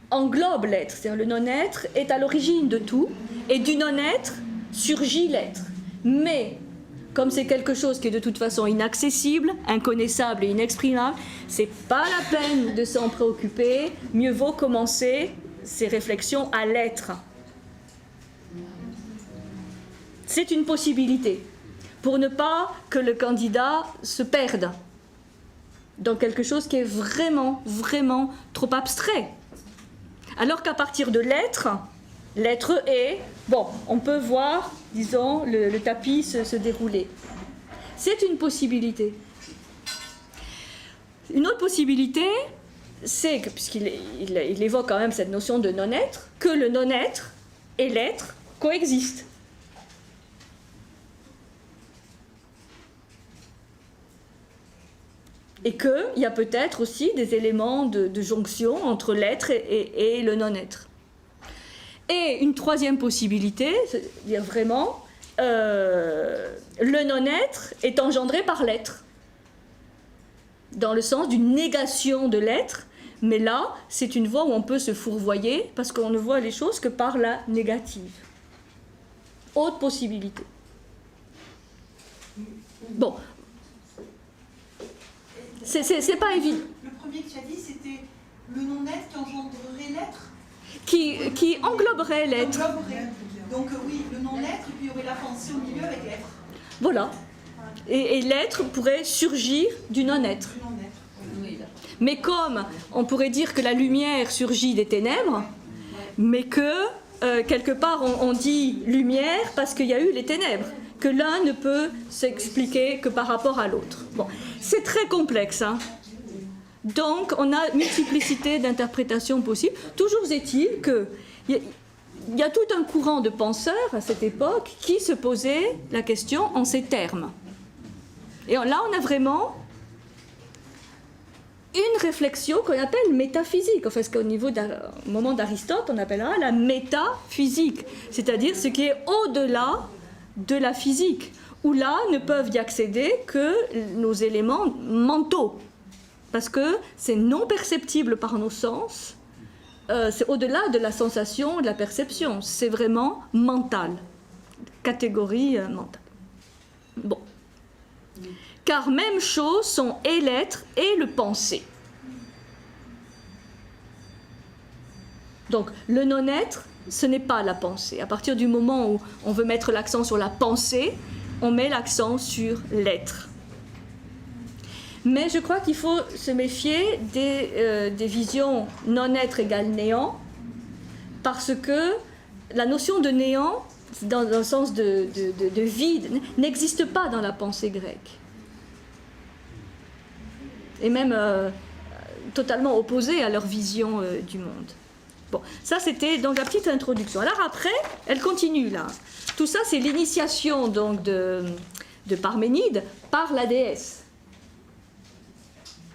englobe l'être, c'est-à-dire le non-être est à l'origine de tout, et du non-être surgit l'être. Mais, comme c'est quelque chose qui est de toute façon inaccessible, inconnaissable et inexprimable, c'est pas la peine de s'en préoccuper, mieux vaut commencer ces réflexions à l'être. C'est une possibilité, pour ne pas que le candidat se perde dans quelque chose qui est vraiment, vraiment trop abstrait. Alors qu'à partir de l'être, l'être est, bon, on peut voir, disons, le tapis se dérouler. C'est une possibilité. Une autre possibilité, c'est que, puisqu'il évoque quand même cette notion de non-être, que le non-être et l'être coexistent. Et qu'il y a peut-être aussi des éléments de jonction entre l'être et le non-être. Et une troisième possibilité, c'est-à-dire vraiment, le non-être est engendré par l'être, dans le sens d'une négation de l'être, mais là, c'est une voie où on peut se fourvoyer, parce qu'on ne voit les choses que par la négative. Autre possibilité. Bon. C'est pas évident. Le premier que tu as dit, c'était le non-être qui engendrerait l'être qui engloberait l'être. Donc oui, le non-être, et puis il y aurait la pensée au milieu avec l'être. Voilà. Et l'être pourrait surgir du non-être. Mais comme on pourrait dire que la lumière surgit des ténèbres, mais que quelque part on dit lumière parce qu'il y a eu les ténèbres, que l'un ne peut s'expliquer que par rapport à l'autre. Bon, c'est très complexe, hein. Donc on a multiplicité d'interprétations possibles. Toujours est-il qu'il y a tout un courant de penseurs à cette époque qui se posait la question en ces termes. Et là on a vraiment une réflexion qu'on appelle métaphysique, enfin, ce qu'au moment d'Aristote, on appellera la métaphysique, c'est-à-dire ce qui est au-delà de la physique, où là ne peuvent y accéder que nos éléments mentaux, parce que c'est non perceptible par nos sens, c'est au-delà de la sensation, de la perception, c'est vraiment mental, catégorie mentale. Bon. Car même chose sont et l'être et le penser. Donc le non-être, ce n'est pas la pensée. À partir du moment où on veut mettre l'accent sur la pensée, on met l'accent sur l'être. Mais je crois qu'il faut se méfier des visions non-être égale néant, parce que la notion de néant, dans le sens de vide, n'existe pas dans la pensée grecque. Et même totalement opposée à leur vision du monde. Bon, ça c'était donc la petite introduction. Alors après, elle continue là. Tout ça c'est l'initiation donc de Parménide par la déesse.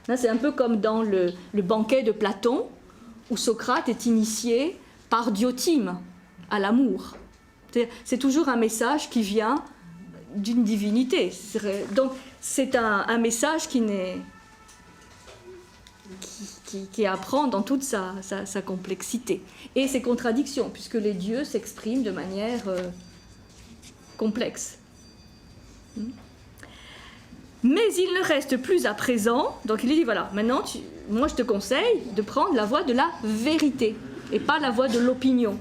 Là c'est un peu comme dans le banquet de Platon, où Socrate est initié par diotime à l'amour. C'est toujours un message qui vient d'une divinité. Donc c'est un message qui apprend dans toute sa complexité et ses contradictions, puisque les dieux s'expriment de manière complexe. Mais il ne reste plus à présent, donc il dit voilà, maintenant moi je te conseille de prendre la voie de la vérité et pas la voie de l'opinion.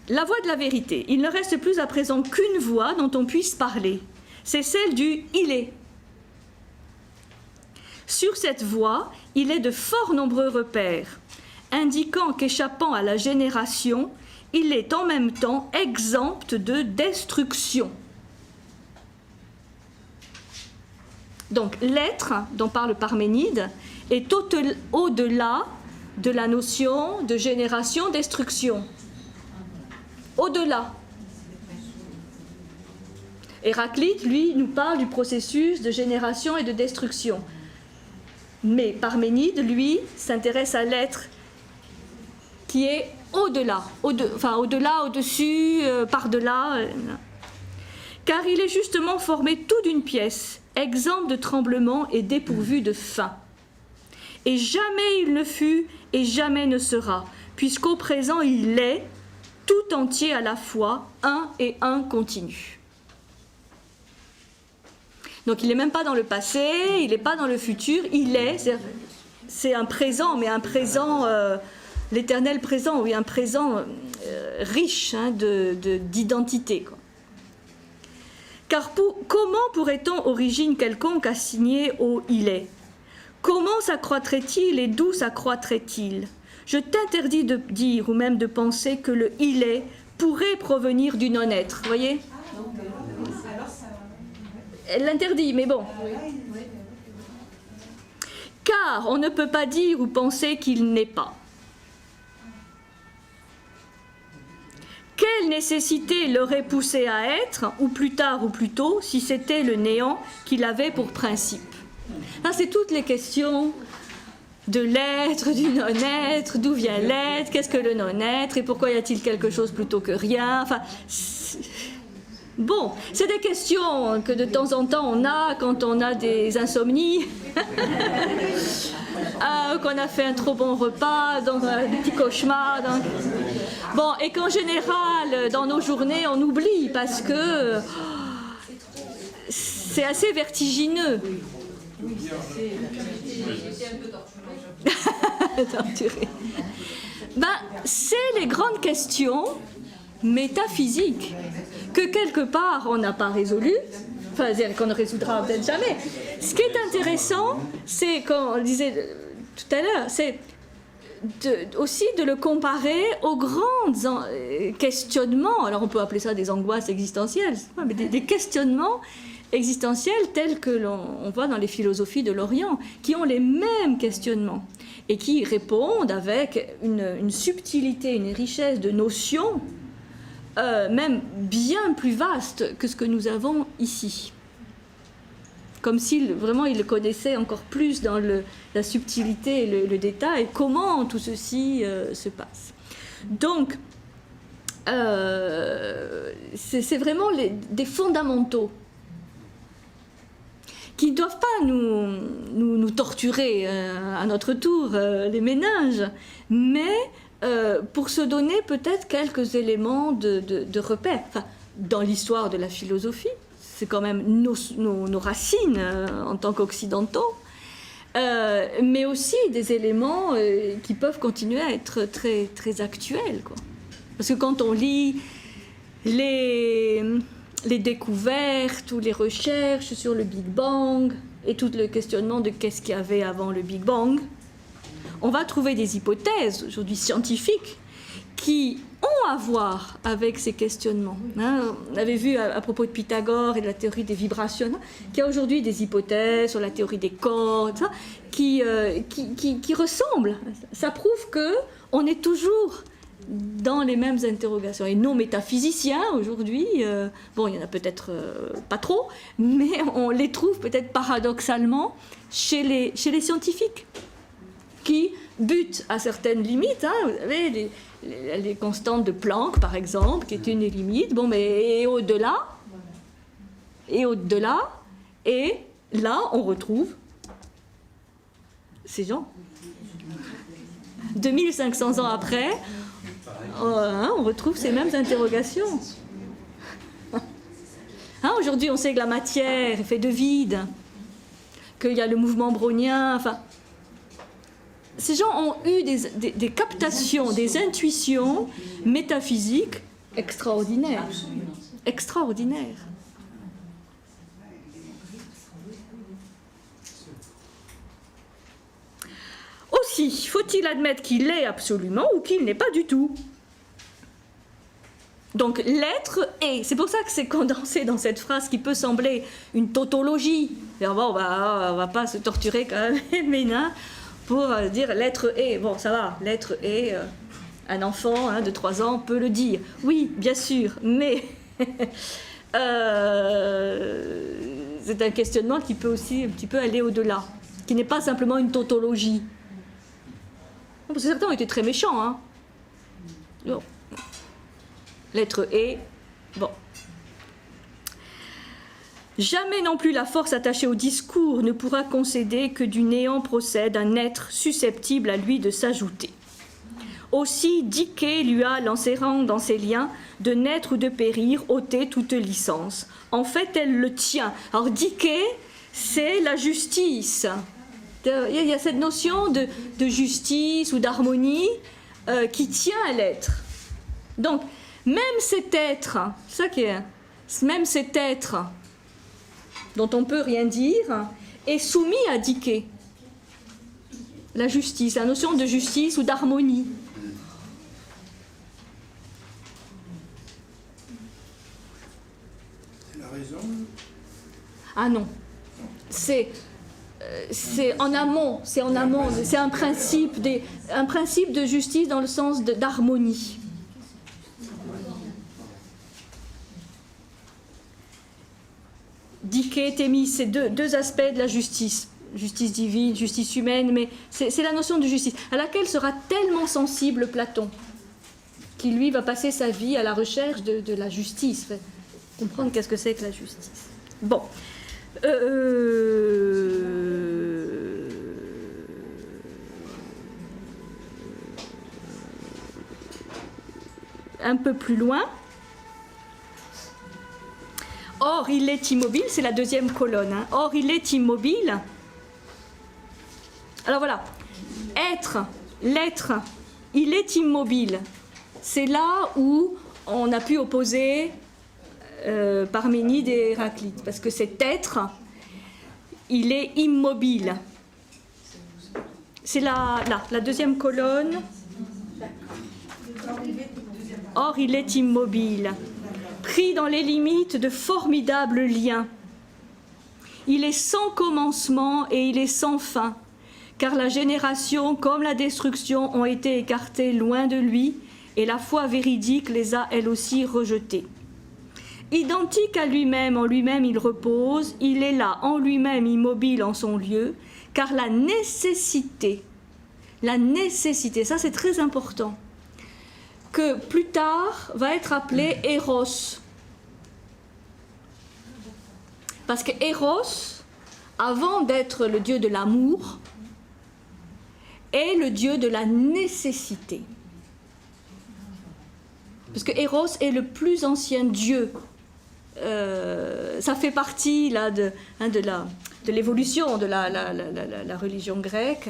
La voie de la vérité. Il ne reste plus à présent qu'une voie dont on puisse parler. C'est celle du « il est ». Sur cette voie, il est de fort nombreux repères, indiquant qu'échappant à la génération, il est en même temps exempt de destruction. Donc l'être, dont parle Parménide, est au-delà de la notion de génération-destruction. Au-delà. Héraclite, lui, nous parle du processus de génération et de destruction. Mais Parménide, lui, s'intéresse à l'être qui est au-delà, au-delà, au-dessus, par-delà. Car il est justement formé tout d'une pièce, exempt de tremblement et dépourvu de fin. Et jamais il ne fut et jamais ne sera, puisqu'au présent il est, tout entier à la fois, un et un continu. Donc il n'est même pas dans le passé, il n'est pas dans le futur, il est, c'est un présent, mais un présent, l'éternel présent, oui, un présent riche d'identité. Car comment pourrait-on origine quelconque assigner au « il est » ? Comment s'accroîtrait-il et d'où s'accroîtrait-il ? Je t'interdis de dire ou même de penser que le « il est » pourrait provenir du non-être. Vous voyez ? Elle l'interdit, mais bon. Car on ne peut pas dire ou penser qu'il n'est pas. Quelle nécessité l'aurait poussé à être, ou plus tard ou plus tôt, si c'était le néant qu'il avait pour principe ? C'est toutes les questions de l'être, du non-être, d'où vient l'être, qu'est-ce que le non-être, et pourquoi y a-t-il quelque chose plutôt que rien. Bon, c'est des questions que de temps en temps on a quand on a des insomnies, qu'on a fait un trop bon repas, donc des petits cauchemars. Donc... Bon, et qu'en général, dans nos journées, on oublie parce que c'est assez vertigineux. Torturé. C'est les grandes questions métaphysiques que quelque part on n'a pas résolues, qu'on ne résoudra peut-être jamais. Ce qui est intéressant, c'est, comme on le disait tout à l'heure, c'est aussi de le comparer aux grands questionnements. Alors on peut appeler ça des angoisses existentielles, mais des questionnements existentiels tels que l'on voit dans les philosophies de l'Orient, qui ont les mêmes questionnements et qui répondent avec une subtilité, une richesse de notions, même bien plus vaste que ce que nous avons ici. Comme s'il vraiment il connaissait encore plus dans la subtilité et le détail, comment tout ceci se passe. Donc, c'est vraiment des fondamentaux qui ne doivent pas nous torturer à notre tour les méninges, mais pour se donner peut-être quelques éléments de repère. Dans l'histoire de la philosophie, c'est quand même nos racines en tant qu'occidentaux, mais aussi des éléments qui peuvent continuer à être très, très actuels, quoi. Parce que quand on lit les découvertes ou les recherches sur le Big Bang et tout le questionnement de qu'est-ce qu'il y avait avant le Big Bang, on va trouver des hypothèses aujourd'hui scientifiques qui ont à voir avec ces questionnements. On avait vu à propos de Pythagore et de la théorie des vibrations, qu'il y a aujourd'hui des hypothèses sur la théorie des corps, qui ressemblent. Ça prouve qu'on est toujours dans les mêmes interrogations. Et nos métaphysiciens, aujourd'hui, il y en a peut-être pas trop, mais on les trouve peut-être paradoxalement chez les scientifiques, qui bute à certaines limites. Hein. Vous savez, les constantes de Planck, par exemple, qui est une limite. Bon, mais et au-delà, et là, on retrouve ces gens. 2500 ans après, on retrouve ces mêmes interrogations. Hein, aujourd'hui, on sait que la matière est faite de vide, qu'il y a le mouvement brownien. Enfin, ces gens ont eu des captations, des intuitions métaphysiques extraordinaires. Extraordinaires. Aussi, faut-il admettre qu'il est absolument ou qu'il n'est pas du tout? Donc l'être est. C'est pour ça que c'est condensé dans cette phrase qui peut sembler une tautologie. Bon, on va pas se torturer quand même, Ménin, pour dire l'être est. Bon, ça va, l'être est. Un enfant de 3 ans peut le dire. Oui, bien sûr, mais c'est un questionnement qui peut aussi un petit peu aller au-delà, qui n'est pas simplement une tautologie. Parce que certains ont été très méchants. Hein. Bon. L'être est. Bon. Jamais non plus la force attachée au discours ne pourra concéder que du néant procède un être susceptible à lui de s'ajouter. Aussi, Dike lui a, l'enserrant dans ses liens, de naître ou de périr, ôté toute licence. En fait, elle le tient. Alors, Dike, c'est la justice. Il y a cette notion de justice ou d'harmonie qui tient à l'être. Donc, même cet être, ça qui est, même cet être dont on ne peut rien dire, est soumis à Dike. La justice, la notion de justice ou d'harmonie. C'est la raison. Ah non, c'est en amont, c'est un principe de justice dans le sens d'harmonie. Dike, Thémis, c'est deux aspects de la justice. Justice divine, justice humaine, mais c'est la notion de justice, à laquelle sera tellement sensible Platon, qui lui va passer sa vie à la recherche de la justice, comprendre qu'est-ce que c'est que la justice. Bon. Un peu plus loin. Or, il est immobile, c'est la deuxième colonne. Hein. Or, il est immobile. Alors voilà, l'être, il est immobile. C'est là où on a pu opposer Parménide et Héraclite, parce que cet être, il est immobile. C'est la deuxième colonne. Or, il est immobile, pris dans les limites de formidables liens. Il est sans commencement et il est sans fin, car la génération comme la destruction ont été écartées loin de lui, et la foi véridique les a elle aussi rejetées. Identique à lui-même, en lui-même il repose, il est là en lui-même immobile en son lieu, car la nécessité, ça c'est très important, que plus tard va être appelé Eros. Parce que Eros, avant d'être le dieu de l'amour, est le dieu de la nécessité. Parce que Eros est le plus ancien dieu. Ça fait partie là, de l'évolution de la religion grecque,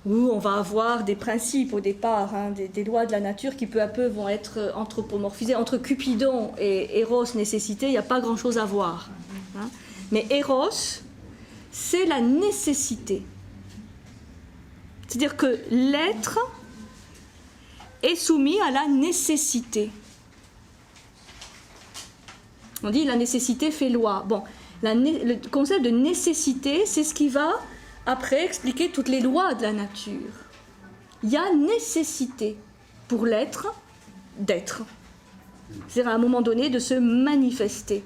où on va avoir des principes au départ, des lois de la nature qui peu à peu vont être anthropomorphisées. Entre Cupidon et Eros, nécessité, il n'y a pas grand-chose à voir. Mais Eros, c'est la nécessité. C'est-à-dire que l'être est soumis à la nécessité. On dit la nécessité fait loi. Bon, le concept de nécessité, c'est ce qui va après expliquer toutes les lois de la nature. Il y a nécessité pour l'être d'être. C'est-à-dire à un moment donné de se manifester.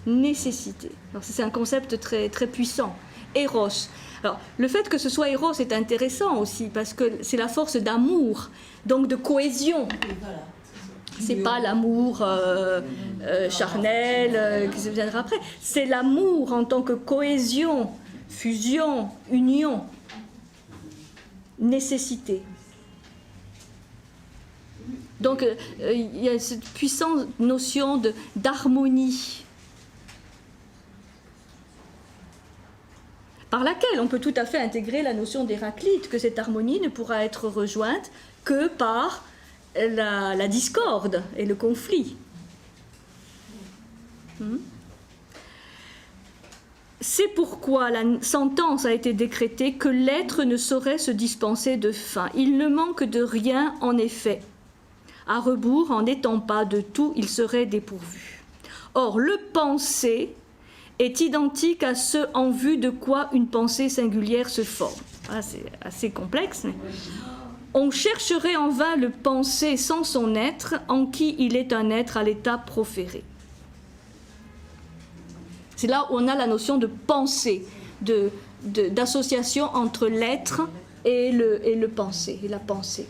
Nécessité. Alors c'est un concept très, très puissant. Eros. Alors, le fait que ce soit Eros est intéressant aussi, parce que c'est la force d'amour, donc de cohésion. C'est pas l'amour charnel qui se viendra après, c'est l'amour en tant que cohésion, fusion, union, nécessité. Donc il y a cette puissante notion d'harmonie, par laquelle on peut tout à fait intégrer la notion d'Héraclite, que cette harmonie ne pourra être rejointe que par la discorde et le conflit. C'est pourquoi la sentence a été décrétée que l'être ne saurait se dispenser de fin. Il ne manque de rien en effet. À rebours, en n'étant pas de tout, il serait dépourvu. Or, le penser est identique à ce en vue de quoi une pensée singulière se forme. Ah, c'est assez complexe. Mais... On chercherait en vain le penser sans son être, en qui il est un être à l'état proféré. C'est là où on a la notion de pensée, d'association entre l'être et le penser, et la pensée.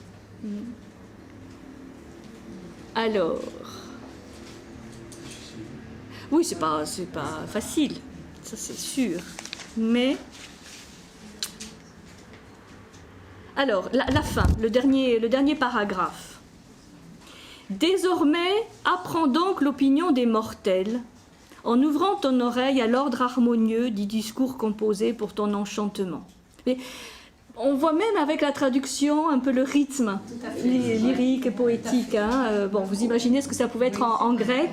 Alors, oui, c'est pas facile, ça c'est sûr, mais... Alors, la fin, le dernier paragraphe. Désormais, apprends donc l'opinion des mortels, en ouvrant ton oreille à l'ordre harmonieux du discours composé pour ton enchantement. Mais on voit même avec la traduction un peu le rythme lyrique et poétique. Hein. Bon, vous imaginez ce que ça pouvait être en grec.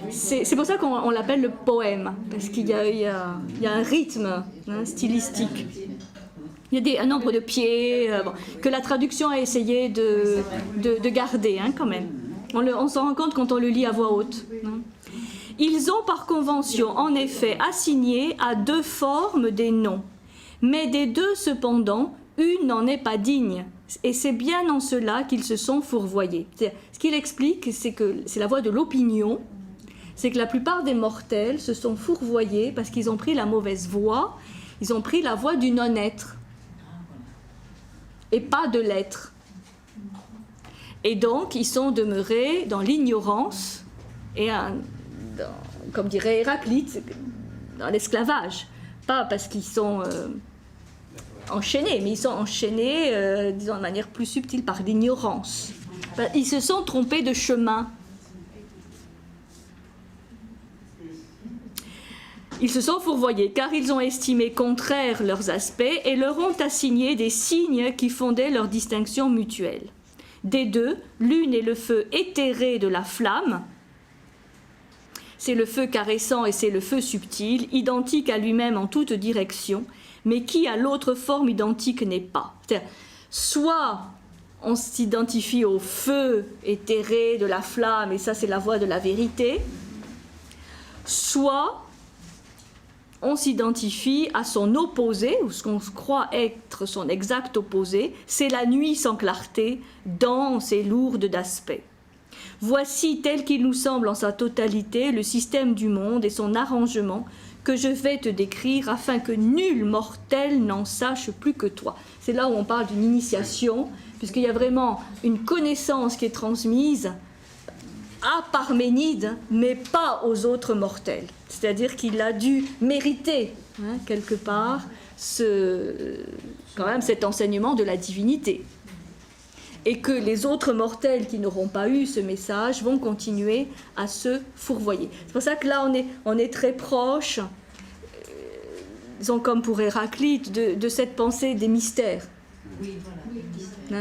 C'est pour ça qu'on l'appelle le poème, parce qu'il y a un rythme stylistique. Il y a un nombre de pieds que la traduction a essayé de garder quand même. On s'en rend compte quand on le lit à voix haute. Ils ont par convention en effet assigné à deux formes des noms, mais des deux cependant, une n'en est pas digne. Et c'est bien en cela qu'ils se sont fourvoyés. Ce qu'il explique, c'est que c'est la voie de l'opinion, c'est que la plupart des mortels se sont fourvoyés parce qu'ils ont pris la mauvaise voie, ils ont pris la voie du non-être. Et pas de l'être. Et donc, ils sont demeurés dans l'ignorance et, comme dirait Héraclite, dans l'esclavage. Pas parce qu'ils sont enchaînés, mais ils sont enchaînés, disons de manière plus subtile, par l'ignorance. Ils se sont trompés de chemin. Ils se sont fourvoyés car ils ont estimé contraires leurs aspects et leur ont assigné des signes qui fondaient leur distinction mutuelle. Des deux, l'une est le feu éthéré de la flamme, c'est le feu caressant et c'est le feu subtil, identique à lui-même en toute direction, mais qui à l'autre forme identique n'est pas. C'est-à-dire, soit on s'identifie au feu éthéré de la flamme et ça c'est la voie de la vérité, soit on s'identifie à son opposé, ou ce qu'on croit être son exact opposé, c'est la nuit sans clarté, dense et lourde d'aspect. Voici tel qu'il nous semble en sa totalité le système du monde et son arrangement que je vais te décrire afin que nul mortel n'en sache plus que toi. C'est là où on parle d'une initiation, puisqu'il y a vraiment une connaissance qui est transmise à Parménide, mais pas aux autres mortels. C'est-à-dire qu'il a dû mériter, quelque part, quand même cet enseignement de la divinité. Et que les autres mortels qui n'auront pas eu ce message vont continuer à se fourvoyer. C'est pour ça que là, on est très proche, disons comme pour Héraclite, de cette pensée des mystères. Oui, voilà.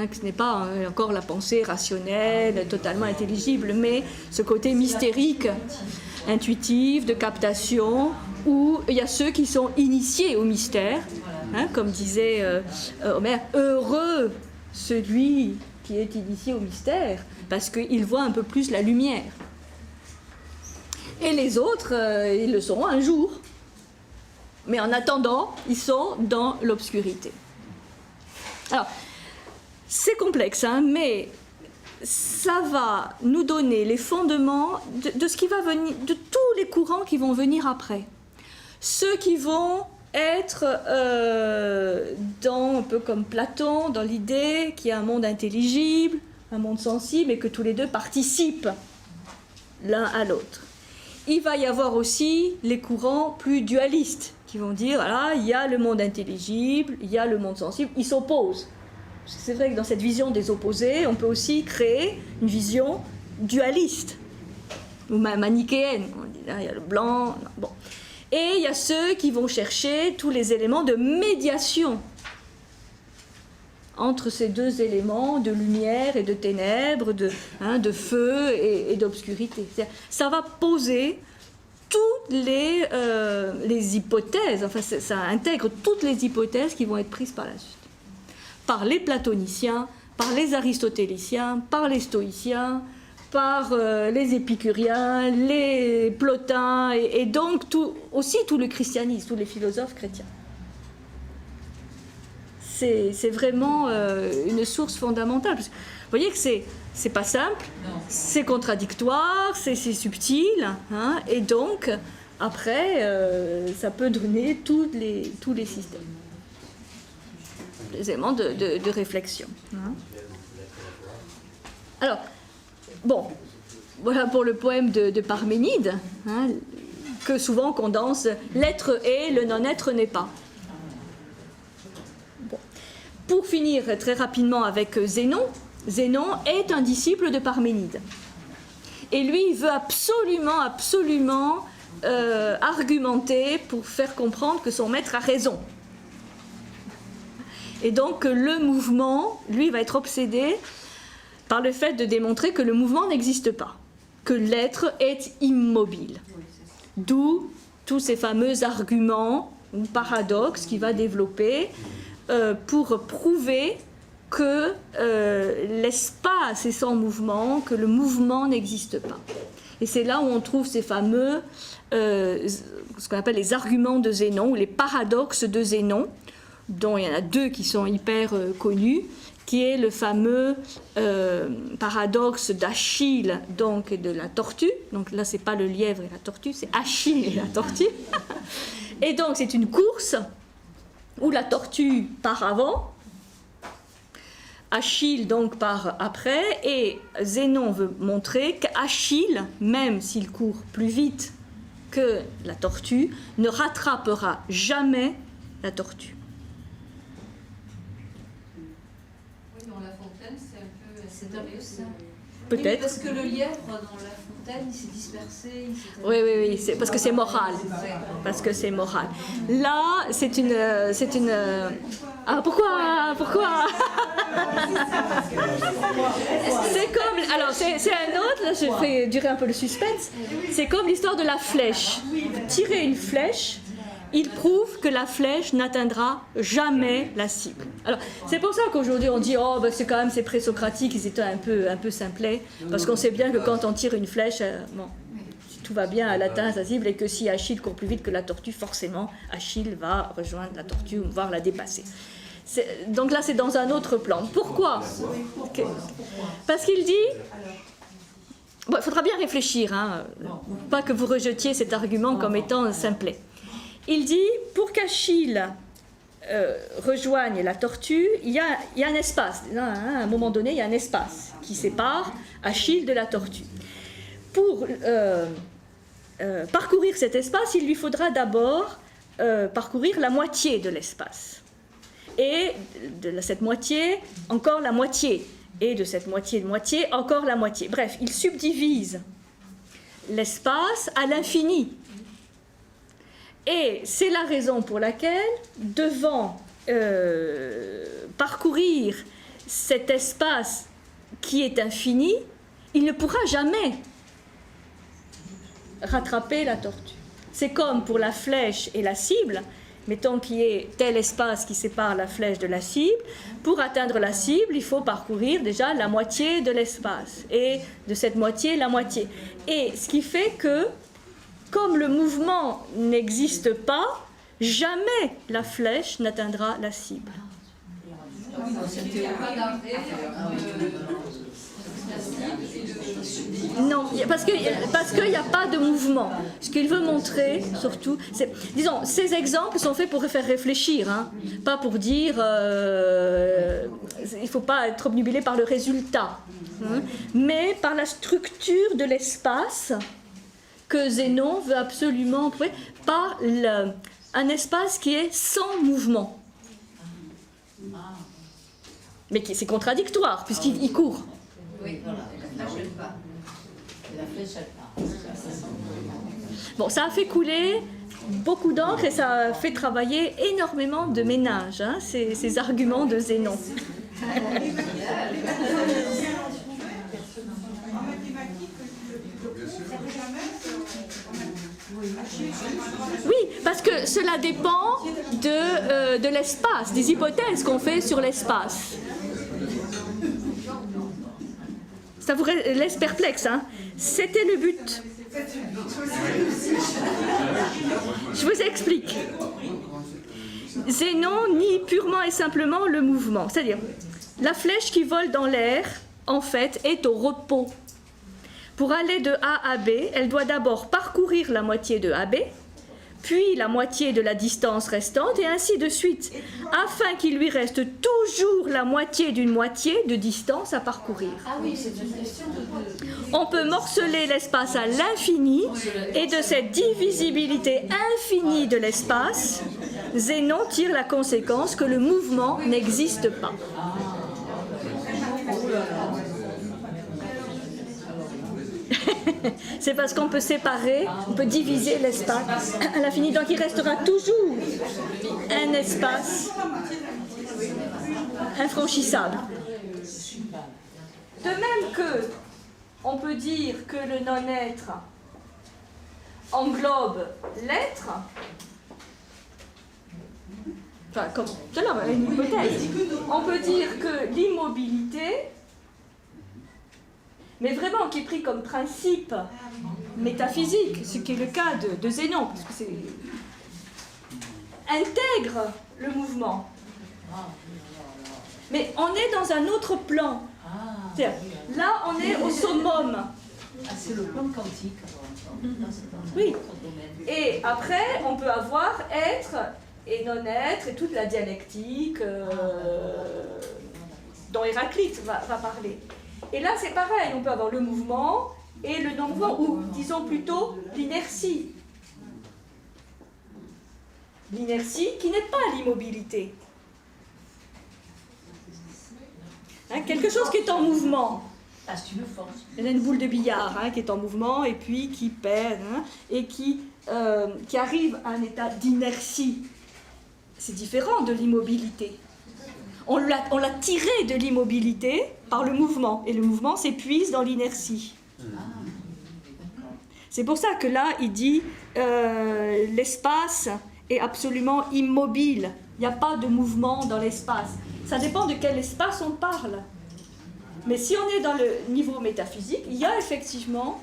Que ce n'est pas encore la pensée rationnelle, totalement intelligible, mais ce côté mystérique, intuitif, de captation, où il y a ceux qui sont initiés au mystère, comme disait Homère, heureux celui qui est initié au mystère, parce qu'il voit un peu plus la lumière. Et les autres, ils le sauront un jour. Mais en attendant, ils sont dans l'obscurité. Alors, c'est complexe, mais ça va nous donner les fondements de ce qui va venir, de tous les courants qui vont venir après. Ceux qui vont être un peu comme Platon, dans l'idée qu'il y a un monde intelligible, un monde sensible, et que tous les deux participent l'un à l'autre. Il va y avoir aussi les courants plus dualistes, qui vont dire, voilà, il y a le monde intelligible, il y a le monde sensible, ils s'opposent. Parce que c'est vrai que dans cette vision des opposés, on peut aussi créer une vision dualiste, ou manichéenne. On dit, là, il y a le blanc, bon. Et il y a ceux qui vont chercher tous les éléments de médiation entre ces deux éléments de lumière et de ténèbres, de feu et d'obscurité. Ça va poser toutes les hypothèses, enfin ça intègre toutes les hypothèses qui vont être prises par la suite. Par les platoniciens, par les aristotéliciens, par les stoïciens, par les épicuriens, les plotins, et donc aussi tout le christianisme, tous les philosophes chrétiens. C'est vraiment une source fondamentale. Vous voyez que c'est pas simple, c'est contradictoire, c'est subtil, hein, et donc après ça peut donner tous les systèmes, les éléments de réflexion. Hein. Alors, bon, voilà pour le poème de Parménide, hein, que souvent on condense « l'être est, le non-être n'est pas ». Pour finir très rapidement avec Zénon, Zénon est un disciple de Parménide. Et lui, il veut absolument argumenter pour faire comprendre que son maître a raison. Et donc le mouvement, lui, va être obsédé par le fait de démontrer que le mouvement n'existe pas, que l'être est immobile. D'où tous ces fameux arguments ou paradoxes qu'il va développer pour prouver que l'espace est sans mouvement, que le mouvement n'existe pas. Et c'est là où on trouve ces fameux, ce qu'on appelle les arguments de Zénon, ou les paradoxes de Zénon, dont il y en a deux qui sont hyper connus, qui est le fameux paradoxe d'Achille, donc, et de la tortue. Donc là, c'est pas le lièvre et la tortue, c'est Achille et la tortue. Et donc, c'est une course où la tortue part avant, Achille donc part après, et Zénon veut montrer qu'Achille, même s'il court plus vite que la tortue, ne rattrapera jamais la tortue. Oui, dans La Fontaine, c'est un peu ça. Peut-être. Parce que le lièvre dans La Fontaine, il s'est dispersé. Oui, c'est parce que c'est moral. Parce que c'est moral. Là, c'est une. Ah, pourquoi C'est comme. Alors, c'est un autre. Là, je fais durer un peu le suspense. C'est comme l'histoire de la flèche. Tirer une flèche. Il prouve que la flèche n'atteindra jamais la cible. Alors, c'est pour ça qu'aujourd'hui on dit oh ben c'est quand même c'est présocratique, ils étaient un peu simplets, parce qu'on sait bien que quand on tire une flèche, bon, si tout va bien, elle atteint sa cible, et que si Achille court plus vite que la tortue, forcément Achille va rejoindre la tortue ou voire la dépasser. Donc là c'est dans un autre plan. Pourquoi ? Parce qu'il dit. Bon, il faudra bien réfléchir, hein, pas que vous rejetiez cet argument comme étant simplet. Il dit, pour qu'Achille rejoigne la tortue, il y a un espace. Là, hein, à un moment donné, il y a un espace qui sépare Achille de la tortue. Pour parcourir cet espace, il lui faudra d'abord parcourir la moitié de l'espace. Et de cette moitié, encore la moitié. Et de cette moitié de moitié, encore la moitié. Bref, il subdivise l'espace à l'infini. Et c'est la raison pour laquelle, devant parcourir cet espace qui est infini, il ne pourra jamais rattraper la tortue. C'est comme pour la flèche et la cible, mettons qu'il y ait tel espace qui sépare la flèche de la cible. Pour atteindre la cible, il faut parcourir déjà la moitié de l'espace, et de cette moitié, la moitié. Et ce qui fait que, comme le mouvement n'existe pas, jamais la flèche n'atteindra la cible. Il n'y a pas d'arrêt Non, parce qu'il n'y a pas de mouvement. Ce qu'il veut montrer, surtout, c'est... Disons, ces exemples sont faits pour faire réfléchir, hein, pas pour dire... il ne faut pas être obnubilé par le résultat, hein, mais par la structure de l'espace que Zénon veut absolument prouver, par un espace qui est sans mouvement. Mais c'est contradictoire, puisqu'il court. Oui, voilà. La flèche, elle part. Et la flèche, elle part. Bon, ça a fait couler beaucoup d'encre et ça a fait travailler énormément de ménage, hein, ces arguments de Zénon. Oui, parce que cela dépend de l'espace, des hypothèses qu'on fait sur l'espace. Ça vous laisse perplexe, hein? C'était le but. Je vous explique. Zénon nie purement et simplement le mouvement. C'est-à-dire, la flèche qui vole dans l'air, en fait, est au repos. Pour aller de A à B, elle doit d'abord parcourir la moitié de AB, puis la moitié de la distance restante, et ainsi de suite, afin qu'il lui reste toujours la moitié d'une moitié de distance à parcourir. Ah oui, c'est une question de... On peut morceler l'espace à l'infini, et de cette divisibilité infinie de l'espace, Zénon tire la conséquence que le mouvement n'existe pas. C'est parce qu'on peut séparer, on peut diviser l'espace à l'infini, donc il restera toujours un espace infranchissable. De même que on peut dire que le non-être englobe l'être, enfin comme tout à l'heure, une hypothèse, on peut dire que l'immobilité, mais vraiment qui est pris comme principe métaphysique, ce qui est le cas de Zénon, parce que c'est intègre le mouvement. Mais on est dans un autre plan. C'est-à-dire, là, on est au summum. C'est le plan quantique. Oui. Et après, on peut avoir être et non-être et toute la dialectique dont Héraclite va parler. Et là, c'est pareil, on peut avoir le mouvement et le non-mouvement, ou disons plutôt l'inertie. L'inertie qui n'est pas l'immobilité. Hein, quelque chose qui est en mouvement. Ah, c'est une force. Il y a une boule de billard, hein, qui est en mouvement et puis qui perd, hein, et qui arrive à un état d'inertie. C'est différent de l'immobilité. On l'a tiré de l'immobilité par le mouvement, et le mouvement s'épuise dans l'inertie. C'est pour ça que là, il dit l'espace est absolument immobile. Il n'y a pas de mouvement dans l'espace. Ça dépend de quel espace on parle. Mais si on est dans le niveau métaphysique, il y a effectivement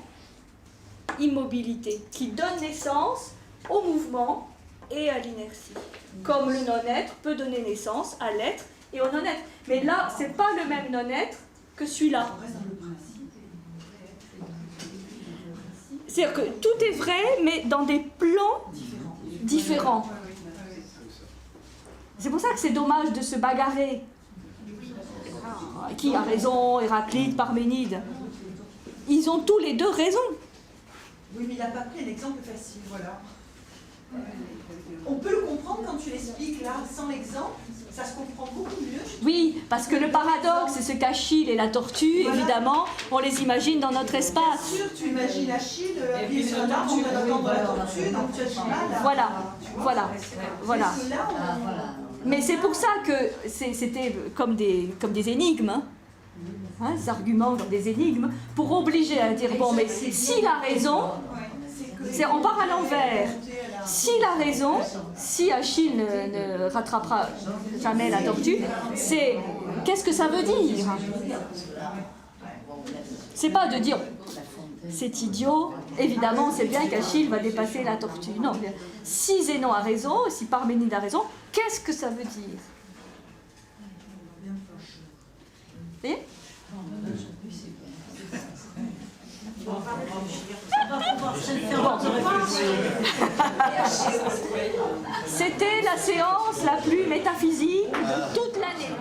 immobilité qui donne naissance au mouvement et à l'inertie. Comme le non-être peut donner naissance à l'être et au non-être. Mais là, ce n'est pas le même non-être que celui-là. C'est-à-dire que tout est vrai, mais dans des plans différents. C'est pour ça que c'est dommage de se bagarrer. Qui a raison, Héraclite, Parménide? Ils ont tous les deux raison. Oui, mais il n'a pas pris un exemple facile, voilà. On peut le comprendre quand tu l'expliques là, sans l'exemple, ça se comprend beaucoup mieux. Oui, parce que le paradoxe, c'est ce qu'Achille et la tortue, voilà. Évidemment, on les imagine dans notre espace. Bien sûr, tu imagines Achille appuyé sur un arbre, on va entendre la tortue, donc tu as du mal. Voilà, voilà, voilà. Voilà. Mais c'est pour ça que c'était comme des énigmes, hein, des arguments comme des énigmes, pour obliger à dire, bon, mais s'il a raison, on part à l'envers. S'il a raison, si Achille ne rattrapera jamais la tortue, c'est qu'est-ce que ça veut dire? C'est pas de dire c'est idiot, évidemment c'est bien qu'Achille va dépasser la tortue. Non, si Zénon a raison, si Parménide a raison, qu'est-ce que ça veut dire? voyez? C'était la séance la plus métaphysique de toute l'année.